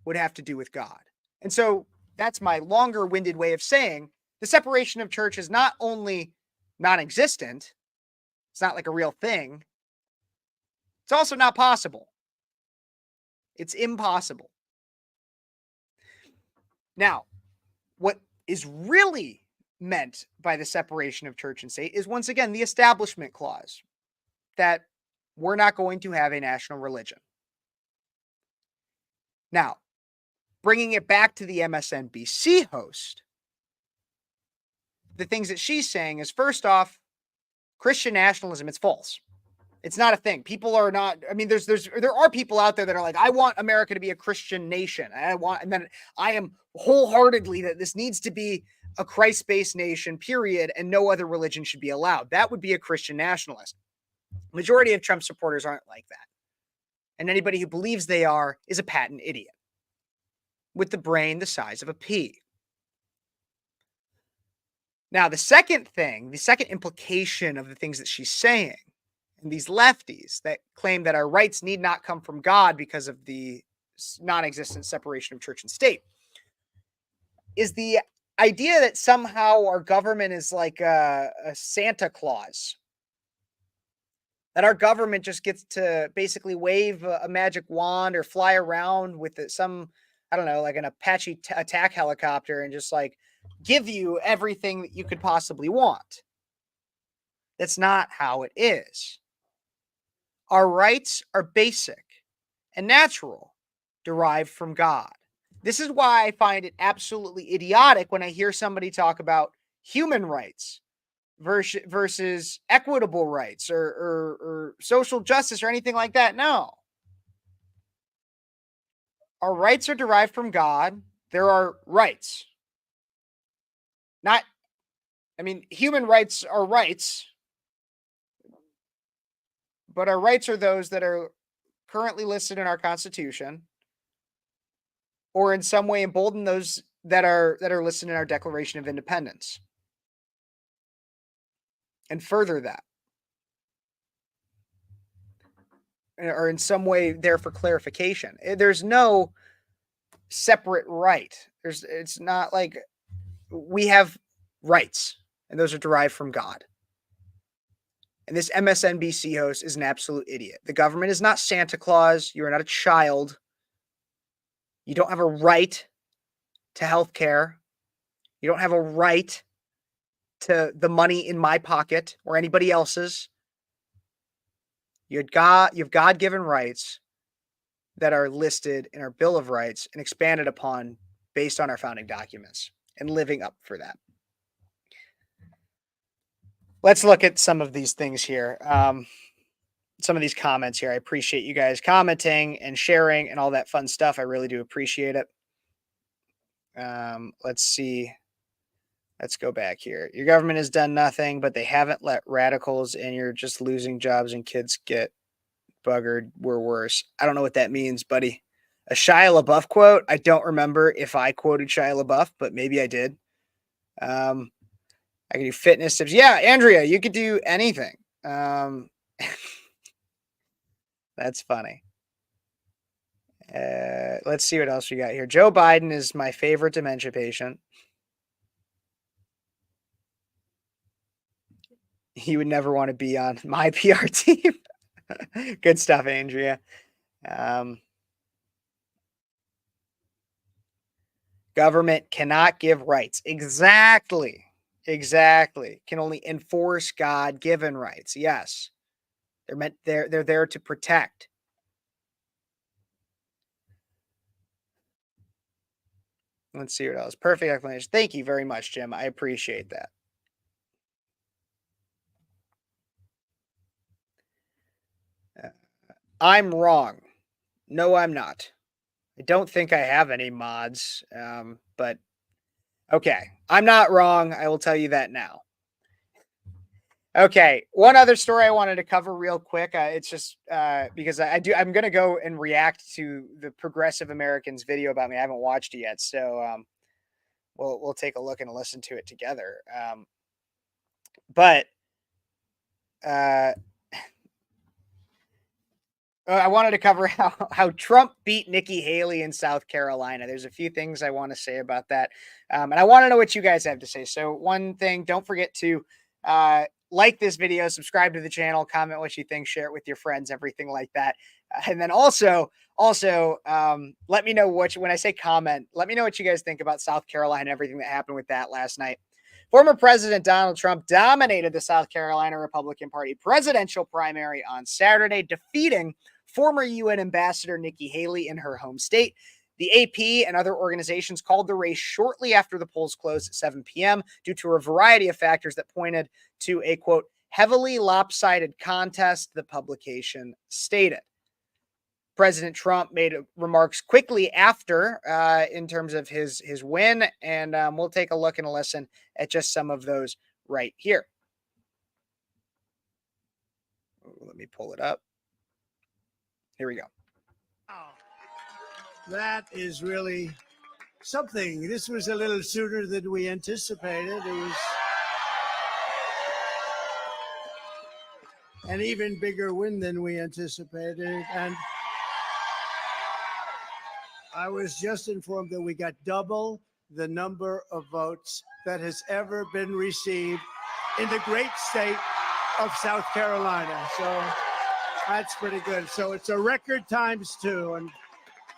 would have to do with God. And so that's my longer-winded way of saying the separation of church is not only non-existent, it's not like a real thing, it's also not possible. It's impossible. Now, what is really meant by the separation of church and state is, once again, the Establishment Clause, that we're not going to have a national religion. Now, bringing it back to the MSNBC host, the things that she's saying is, first off, Christian nationalism, it's false. It's not a thing. People are not, I mean, there are people out there that are like, I want America to be a Christian nation. And then I am wholeheartedly that this needs to be a Christ-based nation, period, and no other religion should be allowed. That would be a Christian nationalist. Majority of Trump supporters aren't like that. And anybody who believes they are is a patent idiot with the brain the size of a pea. Now, the second implication of the things that she's saying, and these lefties that claim that our rights need not come from God because of the non-existent separation of church and state, is the idea that somehow our government is like a Santa Claus. That our government just gets to basically wave a magic wand or fly around with some, I don't know, like an Apache attack helicopter and just like give you everything that you could possibly want. That's not how it is. Our rights are basic and natural, derived from God. This is why I find it absolutely idiotic when I hear somebody talk about human rights versus equitable rights or social justice or anything like that. No. Our rights are derived from God. There are rights. Human rights are rights, but our rights are those that are currently listed in our Constitution or in some way embolden those that are listed in our Declaration of Independence. And further that. Or in some way there for clarification. There's no separate right. It's not like we have rights, and those are derived from God. And this MSNBC host is an absolute idiot. The government is not Santa Claus. You are not a child. You don't have a right to health care. You don't have a right to the money in my pocket or anybody else's. You have God-given rights that are listed in our Bill of Rights and expanded upon based on our founding documents and living up for that. Let's look at some of these things here. Some of these comments here. I appreciate you guys commenting and sharing and all that fun stuff. I really do appreciate it. Let's see. Let's go back here. Your government has done nothing, but they haven't let radicals and you're just losing jobs and kids get buggered. We're worse. I don't know what that means, buddy. A Shia LaBeouf quote. I don't remember if I quoted Shia LaBeouf, but maybe I did. I can do fitness tips. Yeah, Andrea, you could do anything. That's funny. Let's see what else we got here. Joe Biden is my favorite dementia patient. He would never want to be on my PR team. Good stuff, Andrea. Government cannot give rights. Exactly. Can only enforce God-given rights. Yes. They're there to protect. Let's see what else. Perfect explanation. Thank you very much, Jim. I appreciate that. I'm wrong. No, I'm not. I don't think I have any mods, but okay. I'm not wrong. I will tell you that now. Okay, one other story I wanted to cover real quick. It's just because I'm going to go and react to the Progressive Americans video about me. I haven't watched it yet, so we'll take a look and listen to it together. But I wanted to cover how Trump beat Nikki Haley in South Carolina. There's a few things I want to say about that, and I want to know what you guys have to say. So one thing, don't forget to like this video, subscribe to the channel, comment what you think, share it with your friends, everything like that. And then also, let me know when I say comment, let me know what you guys think about South Carolina, everything that happened with that last night. Former President Donald Trump dominated the South Carolina Republican Party presidential primary on Saturday, defeating former UN Ambassador Nikki Haley in her home state. The AP and other organizations called the race shortly after the polls closed at 7 p.m. due to a variety of factors that pointed to a, quote, heavily lopsided contest, the publication stated. President Trump made remarks quickly after in terms of his win, and we'll take a look and a listen at just some of those right here. Let me pull it up. Here we go. Wow. That is really something. This was a little sooner than we anticipated. It was an even bigger win than we anticipated. And I was just informed that we got double the number of votes that has ever been received in the great state of South Carolina. So that's pretty good. So it's a record ×2, and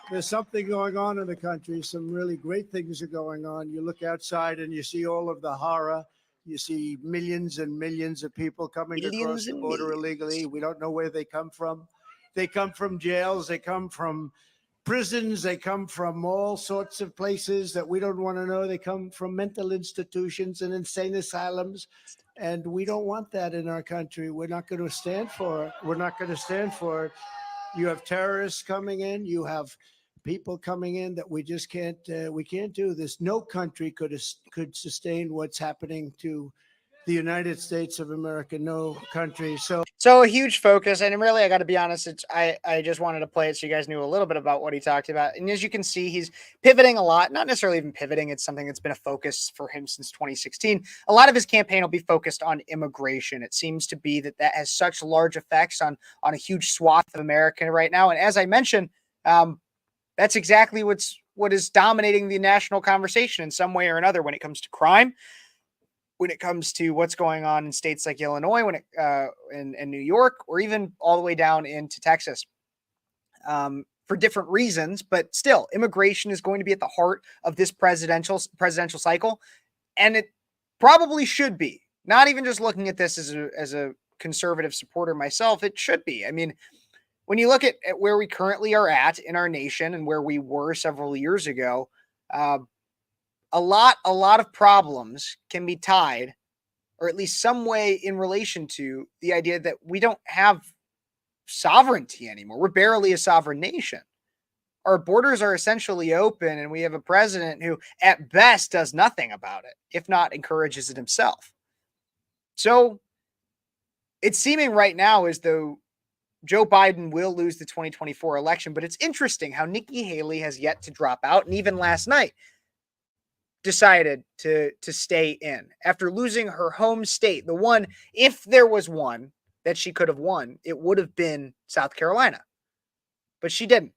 there's something going on in the country. Some really great things are going on. You look outside and you see all of the horror. You see millions and millions of people coming across the border illegally. We don't know where they come from. They come from jails. They come from prisons. They come from all sorts of places that we don't want to know. They come from mental institutions and insane asylums. And we don't want that in our country. We're not going to stand for it. We're not going to stand for it. You have terrorists coming in. You have people coming in that we just can't. We can't do this. No country could sustain what's happening to the United States of America. No country. So a huge focus, and really, I got to be honest, I just wanted to play it so you guys knew a little bit about what he talked about. And as you can see, he's pivoting a lot, not necessarily even pivoting. It's something that's been a focus for him since 2016. A lot of his campaign will be focused on immigration. It seems to be that has such large effects on a huge swath of America right now. And as I mentioned, that's exactly what is dominating the national conversation in some way or another when it comes to crime, when it comes to what's going on in states like Illinois, in New York, or even all the way down into Texas, for different reasons. But still, immigration is going to be at the heart of this presidential cycle, and it probably should be. Not even just looking at this as a conservative supporter myself, it should be. I mean, when you look at where we currently are at in our nation and where we were several years ago, a lot of problems can be tied, or at least some way in relation to the idea that we don't have sovereignty anymore. We're barely a sovereign nation. Our borders are essentially open, and we have a president who at best does nothing about it, if not encourages it himself. So it's seeming right now as though Joe Biden will lose the 2024 election, but it's interesting how Nikki Haley has yet to drop out, and even last night decided to stay in after losing her home state. The one, if there was one that she could have won, it would have been South Carolina, but she didn't.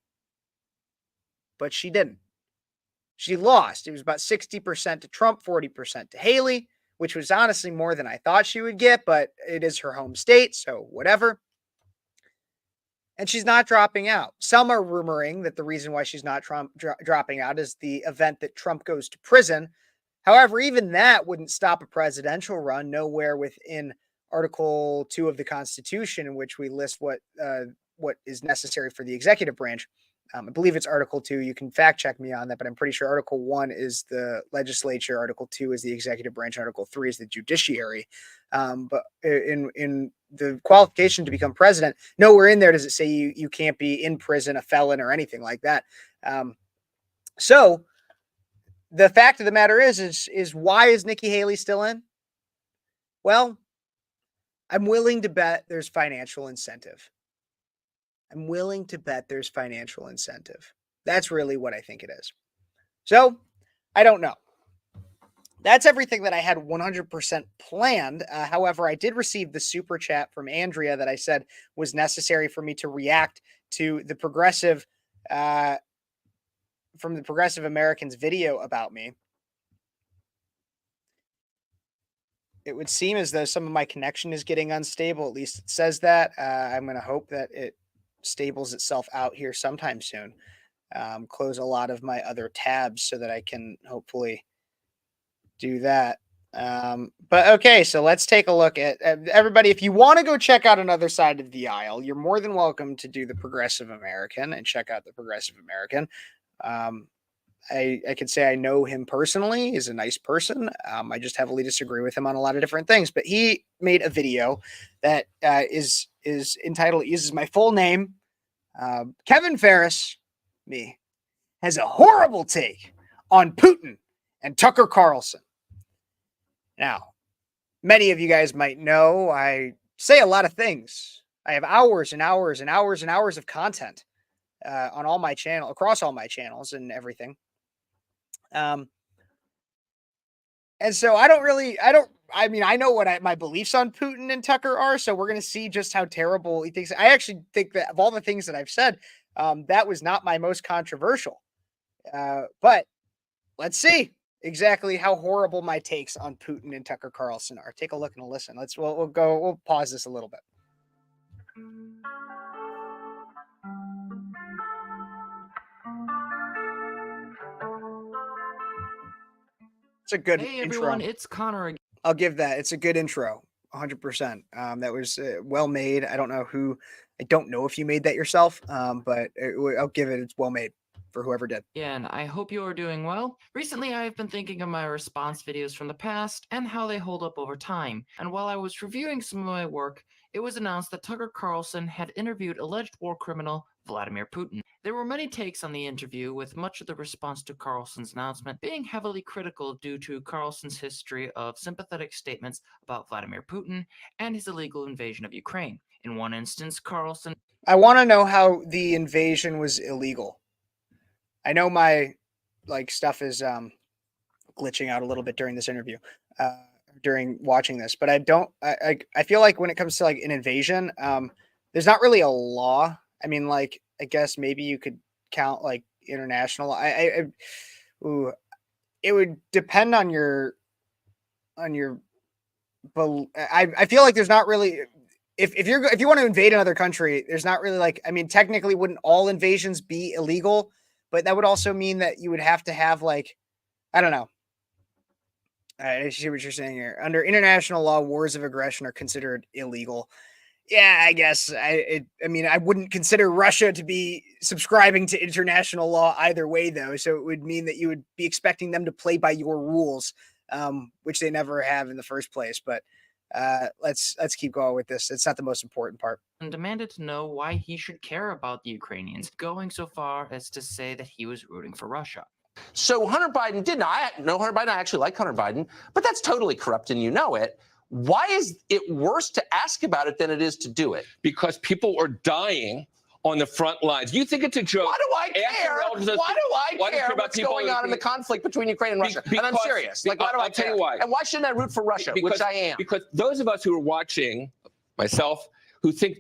She lost. It was about 60% to Trump, 40% to Haley, which was honestly more than I thought she would get, but it is her home state, so whatever. And she's not dropping out. Some are rumoring that the reason why she's not dropping out is the event that Trump goes to prison. However, even that wouldn't stop a presidential run. Nowhere within Article 2 of the Constitution, in which we list what is necessary for the executive branch, I believe it's Article 2. You can fact check me on that, but I'm pretty sure Article 1 is the legislature, Article 2 is the executive branch, Article 3 is the judiciary. But in the qualification to become president, nowhere in there does it say you can't be in prison, a felon, or anything like that. So the fact of the matter is why is Nikki Haley still in? Well, I'm willing to bet there's financial incentive. I'm willing to bet there's financial incentive. That's really what I think it is. So, I don't know. That's everything that I had 100% planned. However, I did receive the super chat from Andrea that I said was necessary for me to react to the Progressive Americans video about me. It would seem as though some of my connection is getting unstable. At least it says that. I'm going to hope that it stables itself out here sometime soon. Close a lot of my other tabs so that I can hopefully do that. But okay, so let's take a look at everybody. If you want to go check out another side of the aisle, you're more than welcome to do the Progressive American and check out the Progressive American. I could say I know him personally. He's a nice person. I just heavily disagree with him on a lot of different things. But he made a video that is entitled, uses my full name. Kevin Phares, me, has a horrible take on Putin and Tucker Carlson. Now, many of you guys might know I say a lot of things. I have hours and hours and hours and hours of content on all my channel, across all my channels and everything. And so I know what my beliefs on Putin and Tucker are. So we're going to see just how terrible he thinks. I actually think that of all the things that I've said, that was not my most controversial. But let's see exactly how horrible my takes on Putin and Tucker Carlson are. Take a look and a listen. We'll pause this a little bit. It's a good Hey intro. everyone, it's Connor again. I'll give that. It's a good intro. 100%. That was well made. I don't know if you made that yourself, but I'll give it. It's well made for whoever did. Yeah, and I hope you are doing well. Recently, I have been thinking of my response videos from the past and how they hold up over time. And while I was reviewing some of my work, it was announced that Tucker Carlson had interviewed alleged war criminal Vladimir Putin. There were many takes on the interview, with much of the response to Carlson's announcement being heavily critical due to Carlson's history of sympathetic statements about Vladimir Putin and his illegal invasion of Ukraine. In one instance, Carlson... I want to know how the invasion was illegal. I know my stuff is glitching out a little bit during this interview, during watching this, but I feel like when it comes to an invasion, there's not really a law. I mean, I guess maybe you could count international. It would depend on your. I feel like there's not really. If you want to invade another country, there's not really technically wouldn't all invasions be illegal, but that would also mean that you would have to have I don't know. I see what you're saying here. Under international law, wars of aggression are considered illegal. Yeah, I guess I wouldn't consider Russia to be subscribing to international law either way, though. So it would mean that you would be expecting them to play by your rules, which they never have in the first place. But let's keep going with this. It's not the most important part. And demanded to know why he should care about the Ukrainians, going so far as to say that he was rooting for Russia. So Hunter Biden didn't. I know Hunter Biden. I actually like Hunter Biden, but that's totally corrupt, and you know it. Why is it worse to ask about it than it is to do it? Because people are dying on the front lines. You think it's a joke? Why do I care? Why do I care what's going on in the conflict between Ukraine and Russia? And I'm serious. Why do I care? I'll tell you why. And why shouldn't I root for Russia, which I am? Because those of us who are watching, myself, who think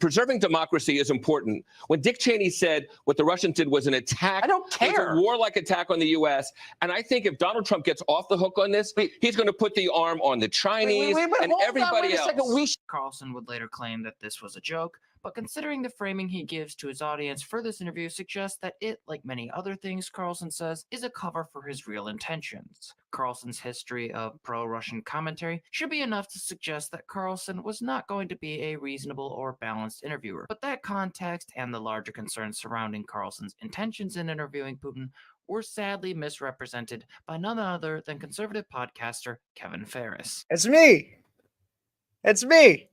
preserving democracy is important. When Dick Cheney said what the Russians did was an attack, I don't care. It was a warlike attack on the U.S. And I think if Donald Trump gets off the hook on this, he's going to put the arm on the Chinese and everybody else. Carlson would later claim that this was a joke, but considering the framing he gives to his audience for this interview suggests that it, like many other things Carlson says, is a cover for his real intentions. Carlson's history of pro-Russian commentary should be enough to suggest that Carlson was not going to be a reasonable or balanced interviewer, but that context and the larger concerns surrounding Carlson's intentions in interviewing Putin were sadly misrepresented by none other than conservative podcaster Kevin Phares. It's me. It's me.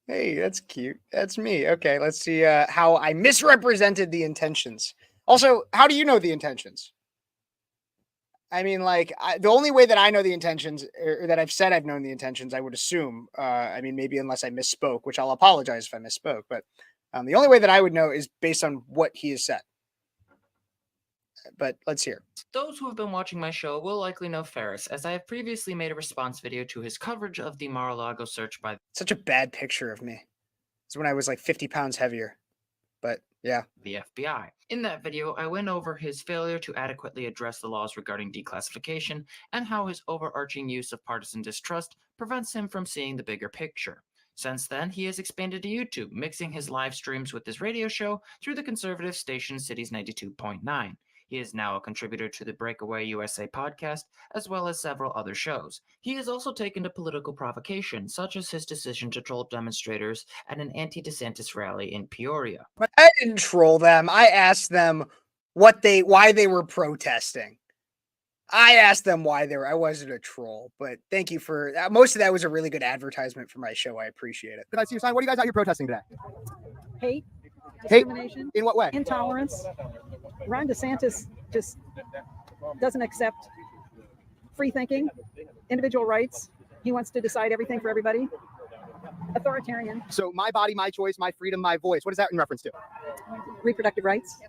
Hey, that's cute. That's me. Okay, let's see how I misrepresented the intentions. Also, how do you know the intentions? I mean, like, the only way that I know the intentions, or that I've said I've known the intentions, I would assume, I mean, maybe unless I misspoke, which I'll apologize if I misspoke, but the only way that I would know is based on what he has said. But let's hear. Those who have been watching my show will likely know Phares, as I have previously made a response video to his coverage of the Mar-a-Lago search by Such a bad picture of me. It's when I was like 50 pounds heavier. But yeah. the FBI. In that video, I went over his failure to adequately address the laws regarding declassification and how his overarching use of partisan distrust prevents him from seeing the bigger picture. Since then, he has expanded to YouTube, mixing his live streams with his radio show through the conservative station Cities 92.9. He is now a contributor to the Breakaway USA podcast, as well as several other shows. He has also taken to political provocation, such as his decision to troll demonstrators at an anti-DeSantis rally in Peoria. I didn't troll them. I asked them why they were protesting. I asked them why they were. I wasn't a troll, but thank you for most of that was a really good advertisement for my show. I appreciate it. Can I see your sign? What are you guys out here protesting today? Hate, Hate? discrimination, In what way? intolerance. Ron DeSantis just doesn't accept free thinking, individual rights. He wants to decide everything for everybody. Authoritarian. So my body, my choice, my freedom, my voice. What is that in reference to? Reproductive rights.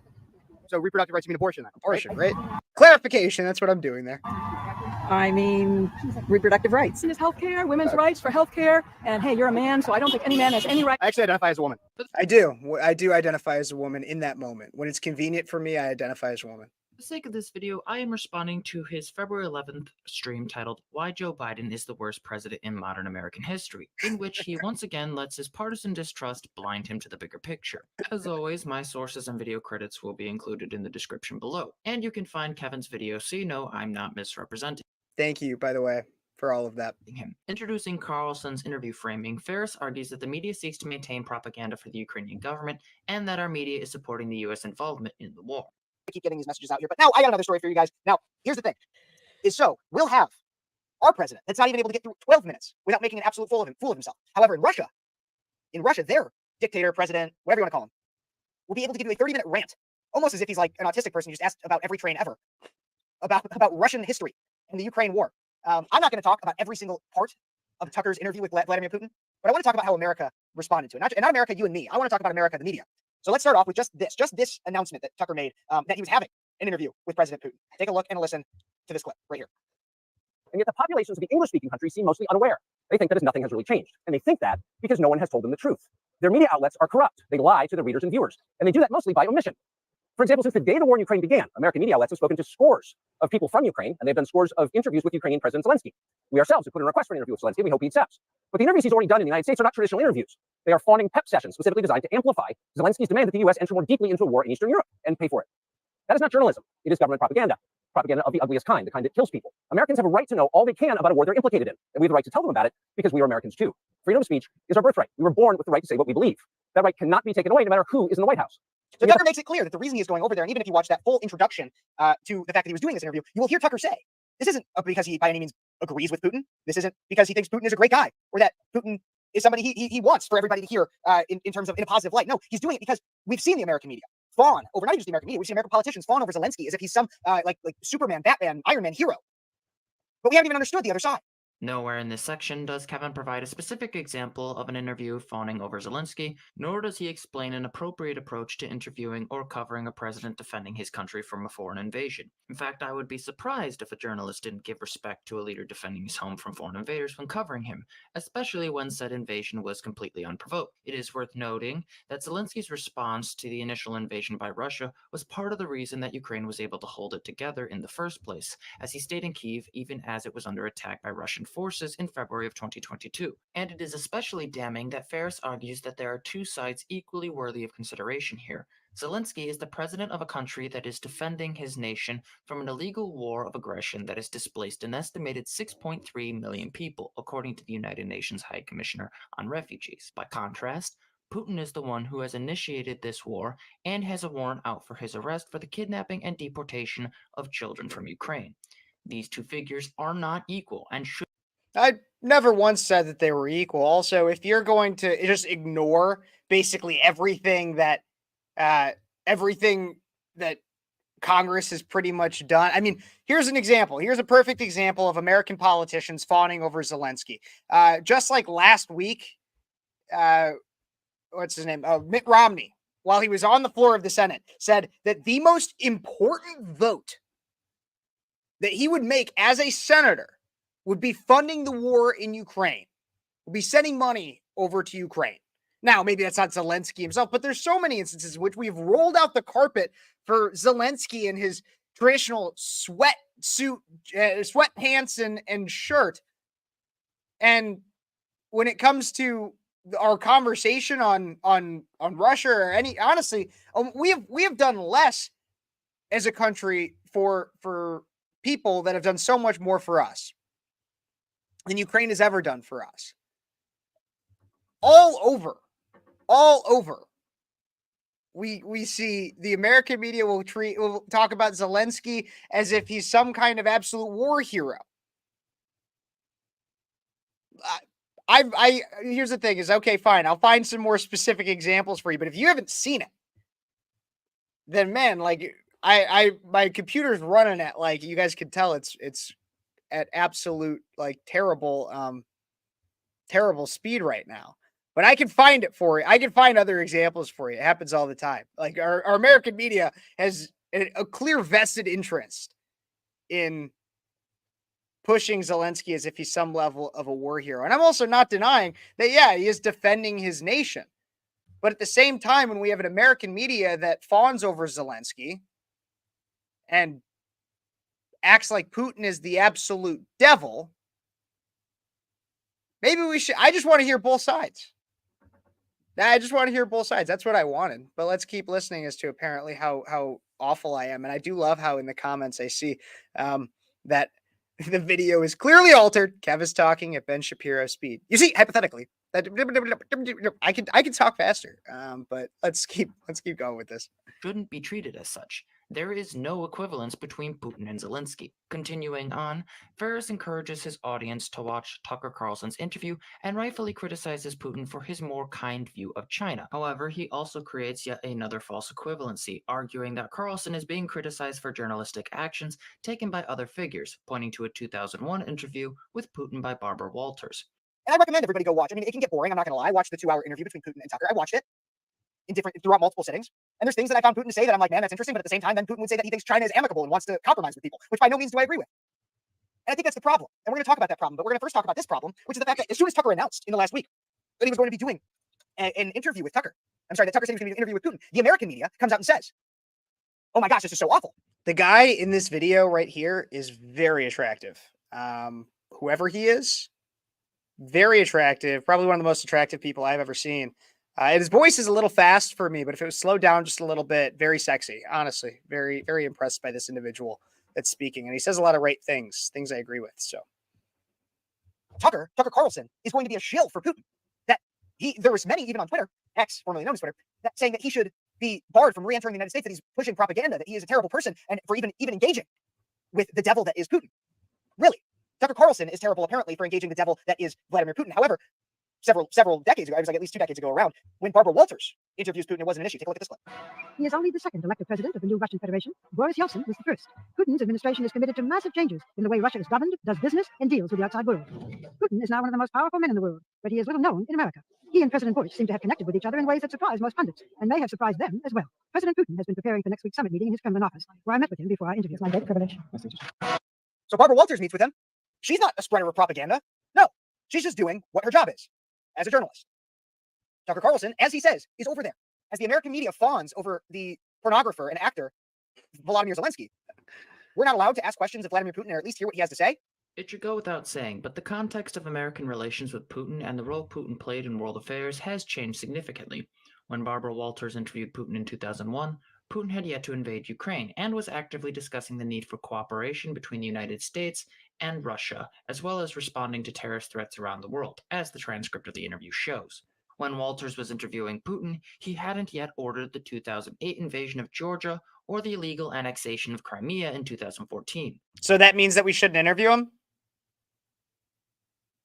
So reproductive rights, you mean abortion then? Abortion, right? Clarification. That's what I'm doing there. I mean, reproductive rights. There's healthcare, women's rights for healthcare. And hey, you're a man, so I don't think any man has any right. I actually identify as a woman. I do. I do identify as a woman in that moment. When it's convenient for me, I identify as a woman. For the sake of this video, I am responding to his February 11th stream titled Why Joe Biden is the Worst President in Modern American History, in which he once again lets his partisan distrust blind him to the bigger picture. As always, my sources and video credits will be included in the description below, and you can find Kevin's video so you know I'm not misrepresenting Thank you, by the way, for all of that. him. Introducing Carlson's interview framing, Phares argues that the media seeks to maintain propaganda for the Ukrainian government and that our media is supporting the U.S. involvement in the war. I keep getting these messages out here. But now I got another story for you guys. Now, here's the thing. We'll have our president that's not even able to get through 12 minutes without making an absolute fool of himself. However, in Russia, their dictator, president, whatever you want to call him, will be able to give you a 30-minute rant, almost as if he's like an autistic person who just asked about every train ever, about Russian history and the Ukraine war. I'm not going to talk about every single part of Tucker's interview with Vladimir Putin, but I want to talk about how America responded to it. Not America, you and me. I want to talk about America, the media. So let's start off with just this announcement that Tucker made, that he was having an interview with President Putin. Take a look and listen to this clip right here. And yet the populations of the English-speaking countries seem mostly unaware. They think that nothing has really changed. And they think that because no one has told them the truth. Their media outlets are corrupt. They lie to their readers and viewers. And they do that mostly by omission. For example, since the day the war in Ukraine began, American media outlets have spoken to scores of people from Ukraine, and they've done scores of interviews with Ukrainian President Zelensky. We ourselves have put in a request for an interview with Zelensky, and we hope he accepts. But the interviews he's already done in the United States are not traditional interviews. They are fawning pep sessions specifically designed to amplify Zelensky's demand that the U.S. enter more deeply into a war in Eastern Europe and pay for it. That is not journalism. It is government propaganda. Propaganda of the ugliest kind, the kind that kills people. Americans have a right to know all they can about a war they're implicated in, and we have the right to tell them about it because we are Americans too. Freedom of speech is our birthright. We were born with the right to say what we believe. That right cannot be taken away no matter who is in the White House. So Tucker makes it clear that the reason he is going over there, and even if you watch that full introduction to the fact that he was doing this interview, you will hear Tucker say, this isn't because he by any means agrees with Putin. This isn't because he thinks Putin is a great guy, or that Putin is somebody he wants for everybody to hear in terms of in a positive light. No, he's doing it because we've seen the American media fawn over, not even just the American media, we've seen American politicians fawn over Zelensky as if he's some like Superman, Batman, Iron Man hero. But we haven't even understood the other side. Nowhere in this section does Kevin provide a specific example of an interview fawning over Zelensky, nor does he explain an appropriate approach to interviewing or covering a president defending his country from a foreign invasion. In fact, I would be surprised if a journalist didn't give respect to a leader defending his home from foreign invaders when covering him, especially when said invasion was completely unprovoked. It is worth noting that Zelensky's response to the initial invasion by Russia was part of the reason that Ukraine was able to hold it together in the first place, as he stayed in Kyiv even as it was under attack by Russian forces in February of 2022. And it is especially damning that Phares argues that there are two sides equally worthy of consideration here. Zelensky is the president of a country that is defending his nation from an illegal war of aggression that has displaced an estimated 6.3 million people, according to the United Nations High Commissioner on Refugees. By contrast, Putin is the one who has initiated this war and has a warrant out for his arrest for the kidnapping and deportation of children from Ukraine. These two figures are not equal and should. I never once said that they were equal. Also, if you're going to just ignore basically everything that Congress has pretty much done. I mean, here's an example. Here's a perfect example of American politicians fawning over Zelensky. Just like last week, what's his name? Mitt Romney, while he was on the floor of the Senate, said that the most important vote that he would make as a senator would be funding the war in Ukraine, would be sending money over to Ukraine. Now, maybe that's not Zelensky himself, but there's so many instances in which we've rolled out the carpet for Zelensky in his traditional sweatsuit, sweatpants and shirt. And when it comes to our conversation on Russia or honestly, we have done less as a country for people that have done so much more for us than Ukraine has ever done for us. All over. We see the American media will talk about Zelensky as if he's some kind of absolute war hero. Here's the thing is, okay, fine. I'll find some more specific examples for you, but if you haven't seen it, then man, like my computer's running at, like, you guys can tell it's at absolute, like, terrible speed right now. But I can find it for you. I can find other examples for you. It happens all the time. Like our American media has a clear vested interest in pushing Zelensky as if he's some level of a war hero. And I'm also not denying that, yeah, he is defending his nation. But at the same time, when we have an American media that fawns over Zelensky and acts like Putin is the absolute devil, maybe we should. I just want to hear both sides. That's what I wanted. But let's keep listening as to apparently how awful I am. And I do love how in the comments I see that the video is clearly altered. Kev is talking at Ben Shapiro speed. You see, hypothetically, that I can talk faster. But let's keep going with this. Shouldn't be treated as such. There is no equivalence between Putin and Zelensky. Continuing on, Phares encourages his audience to watch Tucker Carlson's interview and rightfully criticizes Putin for his more kind view of China. However, he also creates yet another false equivalency, arguing that Carlson is being criticized for journalistic actions taken by other figures, pointing to a 2001 interview with Putin by Barbara Walters. And I recommend everybody go watch. I mean, it can get boring. I'm not going to lie. I watched the 2-hour interview between Putin and Tucker. I watched it throughout multiple sittings. And there's things that I found Putin to say that I'm like, man, that's interesting. But at the same time, then Putin would say that he thinks China is amicable and wants to compromise with people, which by no means do I agree with. And I think that's the problem. And we're going to talk about that problem. But we're going to first talk about this problem, which is the fact that as soon as Tucker announced in the last week that he was going to be doing an interview with Tucker, that Tucker said he was going to do an interview with Putin, the American media comes out and says, oh my gosh, this is so awful. The guy in this video right here is very attractive. Whoever he is, very attractive. Probably one of the most attractive people I've ever seen. His voice is a little fast for me, but if it was slowed down just a little bit, very sexy. Honestly, very, very impressed by this individual that's speaking. And he says a lot of right things I agree with. So Tucker Carlson is going to be a shill for Putin. There was many, even on Twitter, X, formerly known as Twitter, that saying that he should be barred from re-entering the United States, that he's pushing propaganda, that he is a terrible person, and for even engaging with the devil that is Putin. Really, Tucker Carlson is terrible, apparently, for engaging the devil that is Vladimir Putin. However, several decades ago, it was like at least 2 decades ago around, when Barbara Walters interviews Putin, it wasn't an issue. Take a look at this clip. He is only the second elected president of the new Russian Federation. Boris Yeltsin was the first. Putin's administration is committed to massive changes in the way Russia is governed, does business, and deals with the outside world. Putin is now one of the most powerful men in the world, but he is little known in America. He and President Bush seem to have connected with each other in ways that surprise most pundits, and may have surprised them as well. President Putin has been preparing for next week's summit meeting in his Kremlin office, where I met with him before our interview. It's my great privilege. So Barbara Walters meets with him. She's not a spreader of propaganda. No, she's just doing what her job is as a journalist. Tucker Carlson, as he says, is over there. As the American media fawns over the pornographer and actor, Volodymyr Zelensky, we're not allowed to ask questions of Vladimir Putin, or at least hear what he has to say. It should go without saying, but the context of American relations with Putin and the role Putin played in world affairs has changed significantly. When Barbara Walters interviewed Putin in 2001, Putin had yet to invade Ukraine and was actively discussing the need for cooperation between the United States and Russia, as well as responding to terrorist threats around the world, as the transcript of the interview shows. When Walters was interviewing Putin, he hadn't yet ordered the 2008 invasion of Georgia or the illegal annexation of Crimea in 2014. So that means that we shouldn't interview him?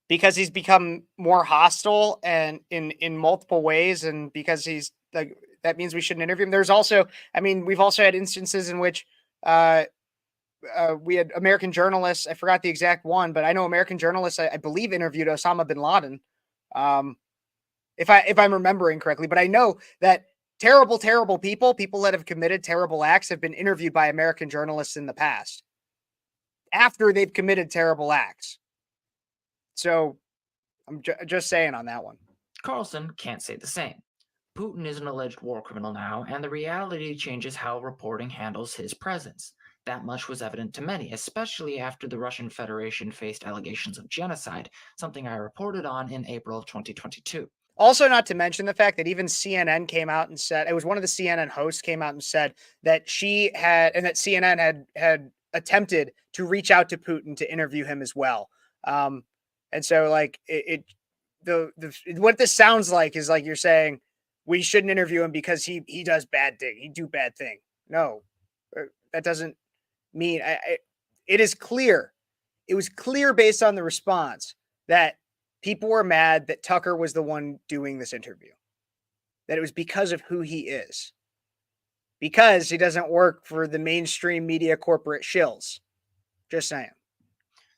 Because he's become more hostile and in multiple ways, and because he's like, that means we shouldn't interview him. There's also, I mean, we've also had instances in which we had American journalists. I forgot the exact one, but I know American journalists, I believe, interviewed Osama bin Laden, if I'm remembering correctly. But I know that terrible people that have committed terrible acts have been interviewed by American journalists in the past after they've committed terrible acts. So I'm just saying on that one. Carlson can't say the same. Putin is an alleged war criminal now, and the reality changes how reporting handles his presence. That much was evident to many, especially after the Russian Federation faced allegations of genocide, something I reported on in April of 2022. Also, not to mention the fact that even CNN came out and said, it was one of the CNN hosts came out and said that she had, and that CNN had attempted to reach out to Putin to interview him as well. And so, like, what this sounds like is like you're saying we shouldn't interview him because he does bad thing. He do bad thing. No, that doesn't mean. It is clear. It was clear based on the response that people were mad that Tucker was the one doing this interview. That it was because of who he is. Because he doesn't work for the mainstream media corporate shills. Just saying.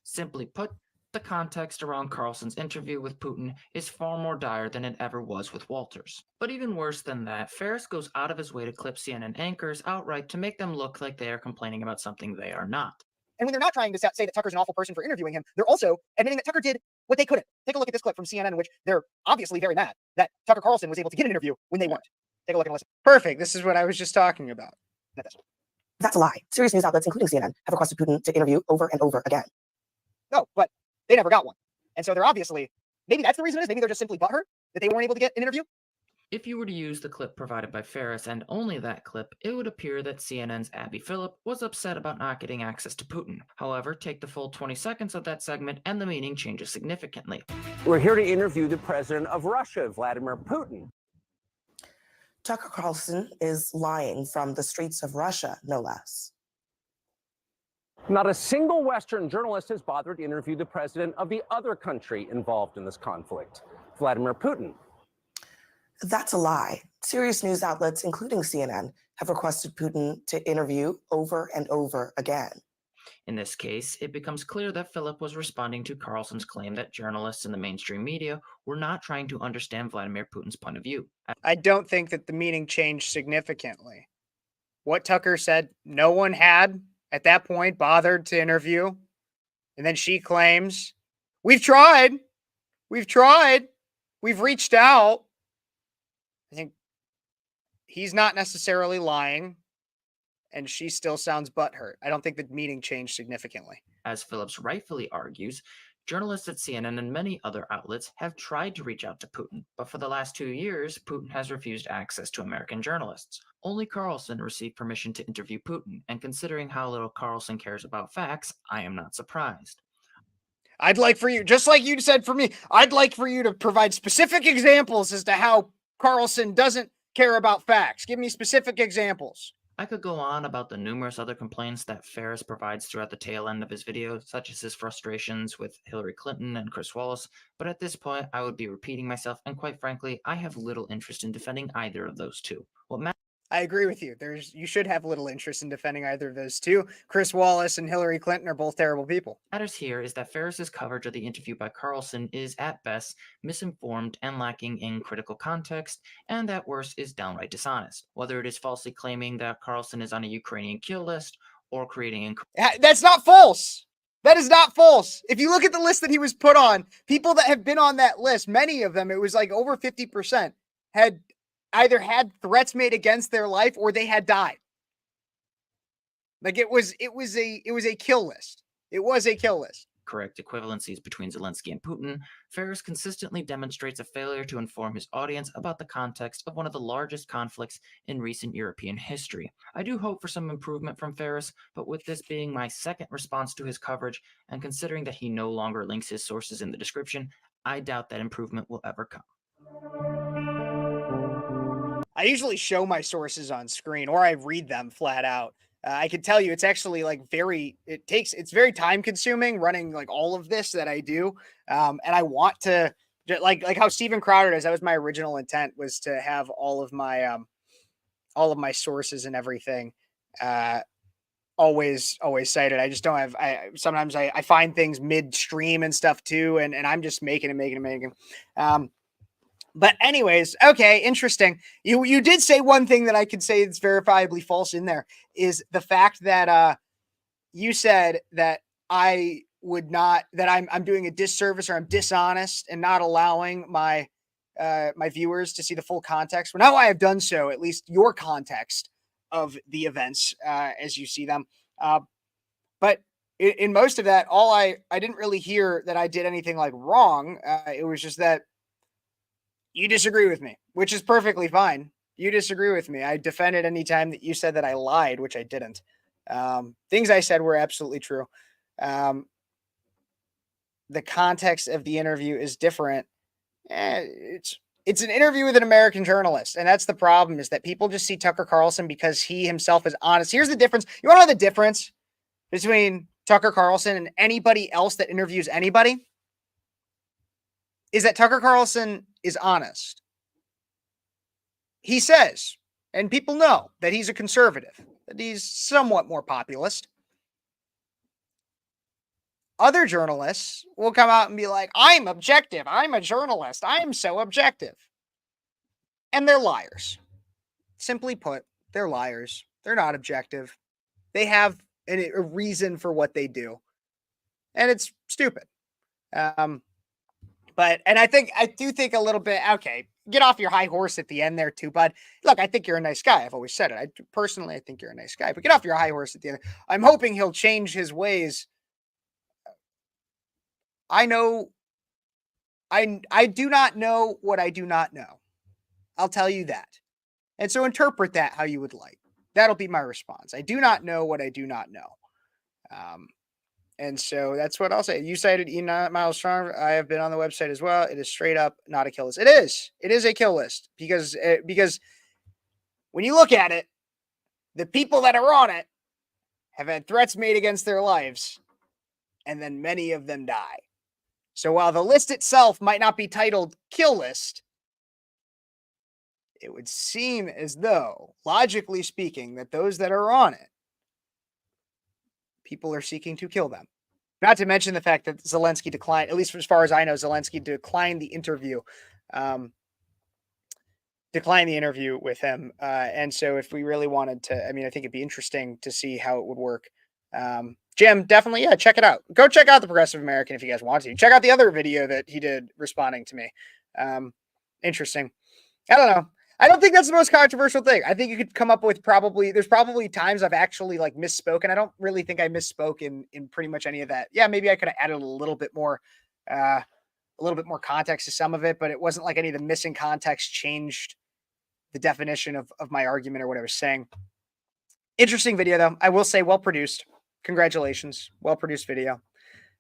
Simply put, the context around Carlson's interview with Putin is far more dire than it ever was with Walters. But even worse than that, Phares goes out of his way to clip CNN anchors outright to make them look like they are complaining about something they are not. And when they're not trying to say that Tucker's an awful person for interviewing him, they're also admitting that Tucker did what they couldn't. Take a look at this clip from CNN in which they're obviously very mad that Tucker Carlson was able to get an interview when they weren't. Take a look and listen. Perfect. This is what I was just talking about. That's a lie. Serious news outlets, including CNN, have requested Putin to interview over and over again. No, but they never got one. And so they're obviously, maybe that's the reason it is. Maybe they're just simply butthurt that they weren't able to get an interview. If you were to use the clip provided by Phares and only that clip, it would appear that CNN's Abby Phillip was upset about not getting access to Putin. However, take the full 20 seconds of that segment and the meaning changes significantly. We're here to interview the president of Russia, Vladimir Putin. Tucker Carlson is lying from the streets of Russia, no less. Not a single Western journalist has bothered to interview the president of the other country involved in this conflict, Vladimir Putin. That's a lie. Serious news outlets, including CNN, have requested Putin to interview over and over again. In this case, it becomes clear that Phillip was responding to Carlson's claim that journalists in the mainstream media were not trying to understand Vladimir Putin's point of view. I don't think that the meaning changed significantly. What Tucker said, no one had at that point bothered to interview. And then she claims, we've tried, we've reached out. I think he's not necessarily lying, and she still sounds butthurt. I don't think the meaning changed significantly. As Phillips rightfully argues, journalists at CNN and many other outlets have tried to reach out to Putin, but for the last 2 years, Putin has refused access to American journalists. Only Carlson received permission to interview Putin, and considering how little Carlson cares about facts, I am not surprised. I'd like for you, just like you said for me, I'd like for you to provide specific examples as to how Carlson doesn't care about facts. Give me specific examples. I could go on about the numerous other complaints that Phares provides throughout the tail end of his videos, such as his frustrations with Hillary Clinton and Chris Wallace, but at this point, I would be repeating myself, and quite frankly, I have little interest in defending either of those two. I agree with you. You should have little interest in defending either of those two. Chris Wallace and Hillary Clinton are both terrible people. What matters here is that Phares' coverage of the interview by Carlson is, at best, misinformed and lacking in critical context, and at worst is downright dishonest. Whether it is falsely claiming that Carlson is on a Ukrainian kill list or creating... That's not false. That is not false. If you look at the list that he was put on, people that have been on that list, many of them, it was like over 50%, had either had threats made against their life or they had died. Like it was a kill list. It was a kill list. correct equivalencies between Zelensky and Putin, Phares consistently demonstrates a failure to inform his audience about the context of one of the largest conflicts in recent European history. I do hope for some improvement from Phares, but with this being my second response to his coverage, and considering that he no longer links his sources in the description, I doubt that improvement will ever come. I usually show my sources on screen, or I read them flat out. I can tell you it's actually like it's very time consuming running like all of this that I do. And I want to like how Steven Crowder does. That was my original intent, was to have all of my sources and everything always cited. I just don't have, sometimes I find things midstream and stuff too. And I'm just making. But anyways, okay, interesting. You did say one thing that I could say is verifiably false in there, is the fact that you said that I'm doing a disservice, or I'm dishonest and not allowing my viewers to see the full context. Well, now I have done so, at least your context of the events as you see them. But in most of that, I didn't really hear that I did anything like wrong. It was just that you disagree with me, which is perfectly fine. You disagree with me. I defended any time that you said that I lied, which I didn't. Things I said were absolutely true. The context of the interview is different. It's an interview with an American journalist, and that's the problem, is that people just see Tucker Carlson because he himself is honest. Here's the difference. You want to know the difference between Tucker Carlson and anybody else that interviews anybody? Is that Tucker Carlson is honest. He says, and people know, that he's a conservative, that he's somewhat more populist. Other journalists will come out and be like, I'm objective. I'm a journalist. I'm so objective. And they're liars. Simply put, they're liars. They're not objective. They have a reason for what they do. And it's stupid. But I do think a little bit, okay, get off your high horse at the end there too, bud. Look, I think you're a nice guy. I've always said it. I think you're a nice guy, but get off your high horse at the end. I'm hoping he'll change his ways. I do not know what I do not know. I'll tell you that. And so interpret that how you would like. That'll be my response. I do not know what I do not know. And so that's what I'll say. You cited E9 miles strong. I have been on the website as well. It is straight up not a kill list. It is. It is a kill list because when you look at it, the people that are on it have had threats made against their lives, and then many of them die. So while the list itself might not be titled kill list, it would seem as though, logically speaking, that those that are on it, people are seeking to kill them. Not to mention the fact that Zelensky declined, at least as far as I know, Zelensky declined the interview. With him. And so if we really wanted to, I think it'd be interesting to see how it would work. Jim, definitely, yeah, check it out. Go check out the Progressive American if you guys want to. Check out the other video that he did responding to me. Interesting. I don't know. I don't think that's the most controversial thing. I think you could come up with there's probably times I've actually like misspoken. I don't really think I misspoke in pretty much any of that. Yeah, maybe I could have added a little bit more context to some of it, but it wasn't like any of the missing context changed the definition of my argument or what I was saying. Interesting video though. I will say well produced. Congratulations. Well produced video.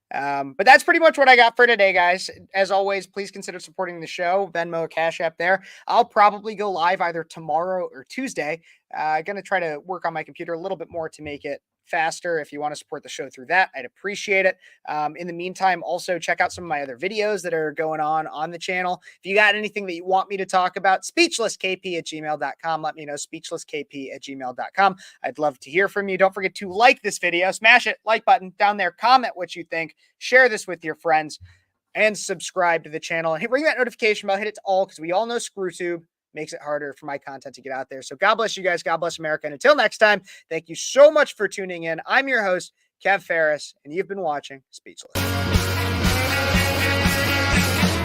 But that's pretty much what I got for today, guys. As always, please consider supporting the show. Venmo, Cash App there. I'll probably go live either tomorrow or Tuesday. Going to try to work on my computer a little bit more to make it faster. If you want to support the show through that, I'd appreciate it. In the meantime, also check out some of my other videos that are going on the channel. If you got anything that you want me to talk about, speechlesskp@gmail.com. Let me know, speechlesskp@gmail.com. I'd love to hear from you. Don't forget to like this video, smash it, like button down there, comment what you think, share this with your friends, and subscribe to the channel. And ring that notification bell, hit it to all, because we all know ScrewTube makes it harder for my content to get out there. So God bless you guys. God bless America. And until next time, thank you so much for tuning in. I'm your host, Kev Phares, and you've been watching Speechless.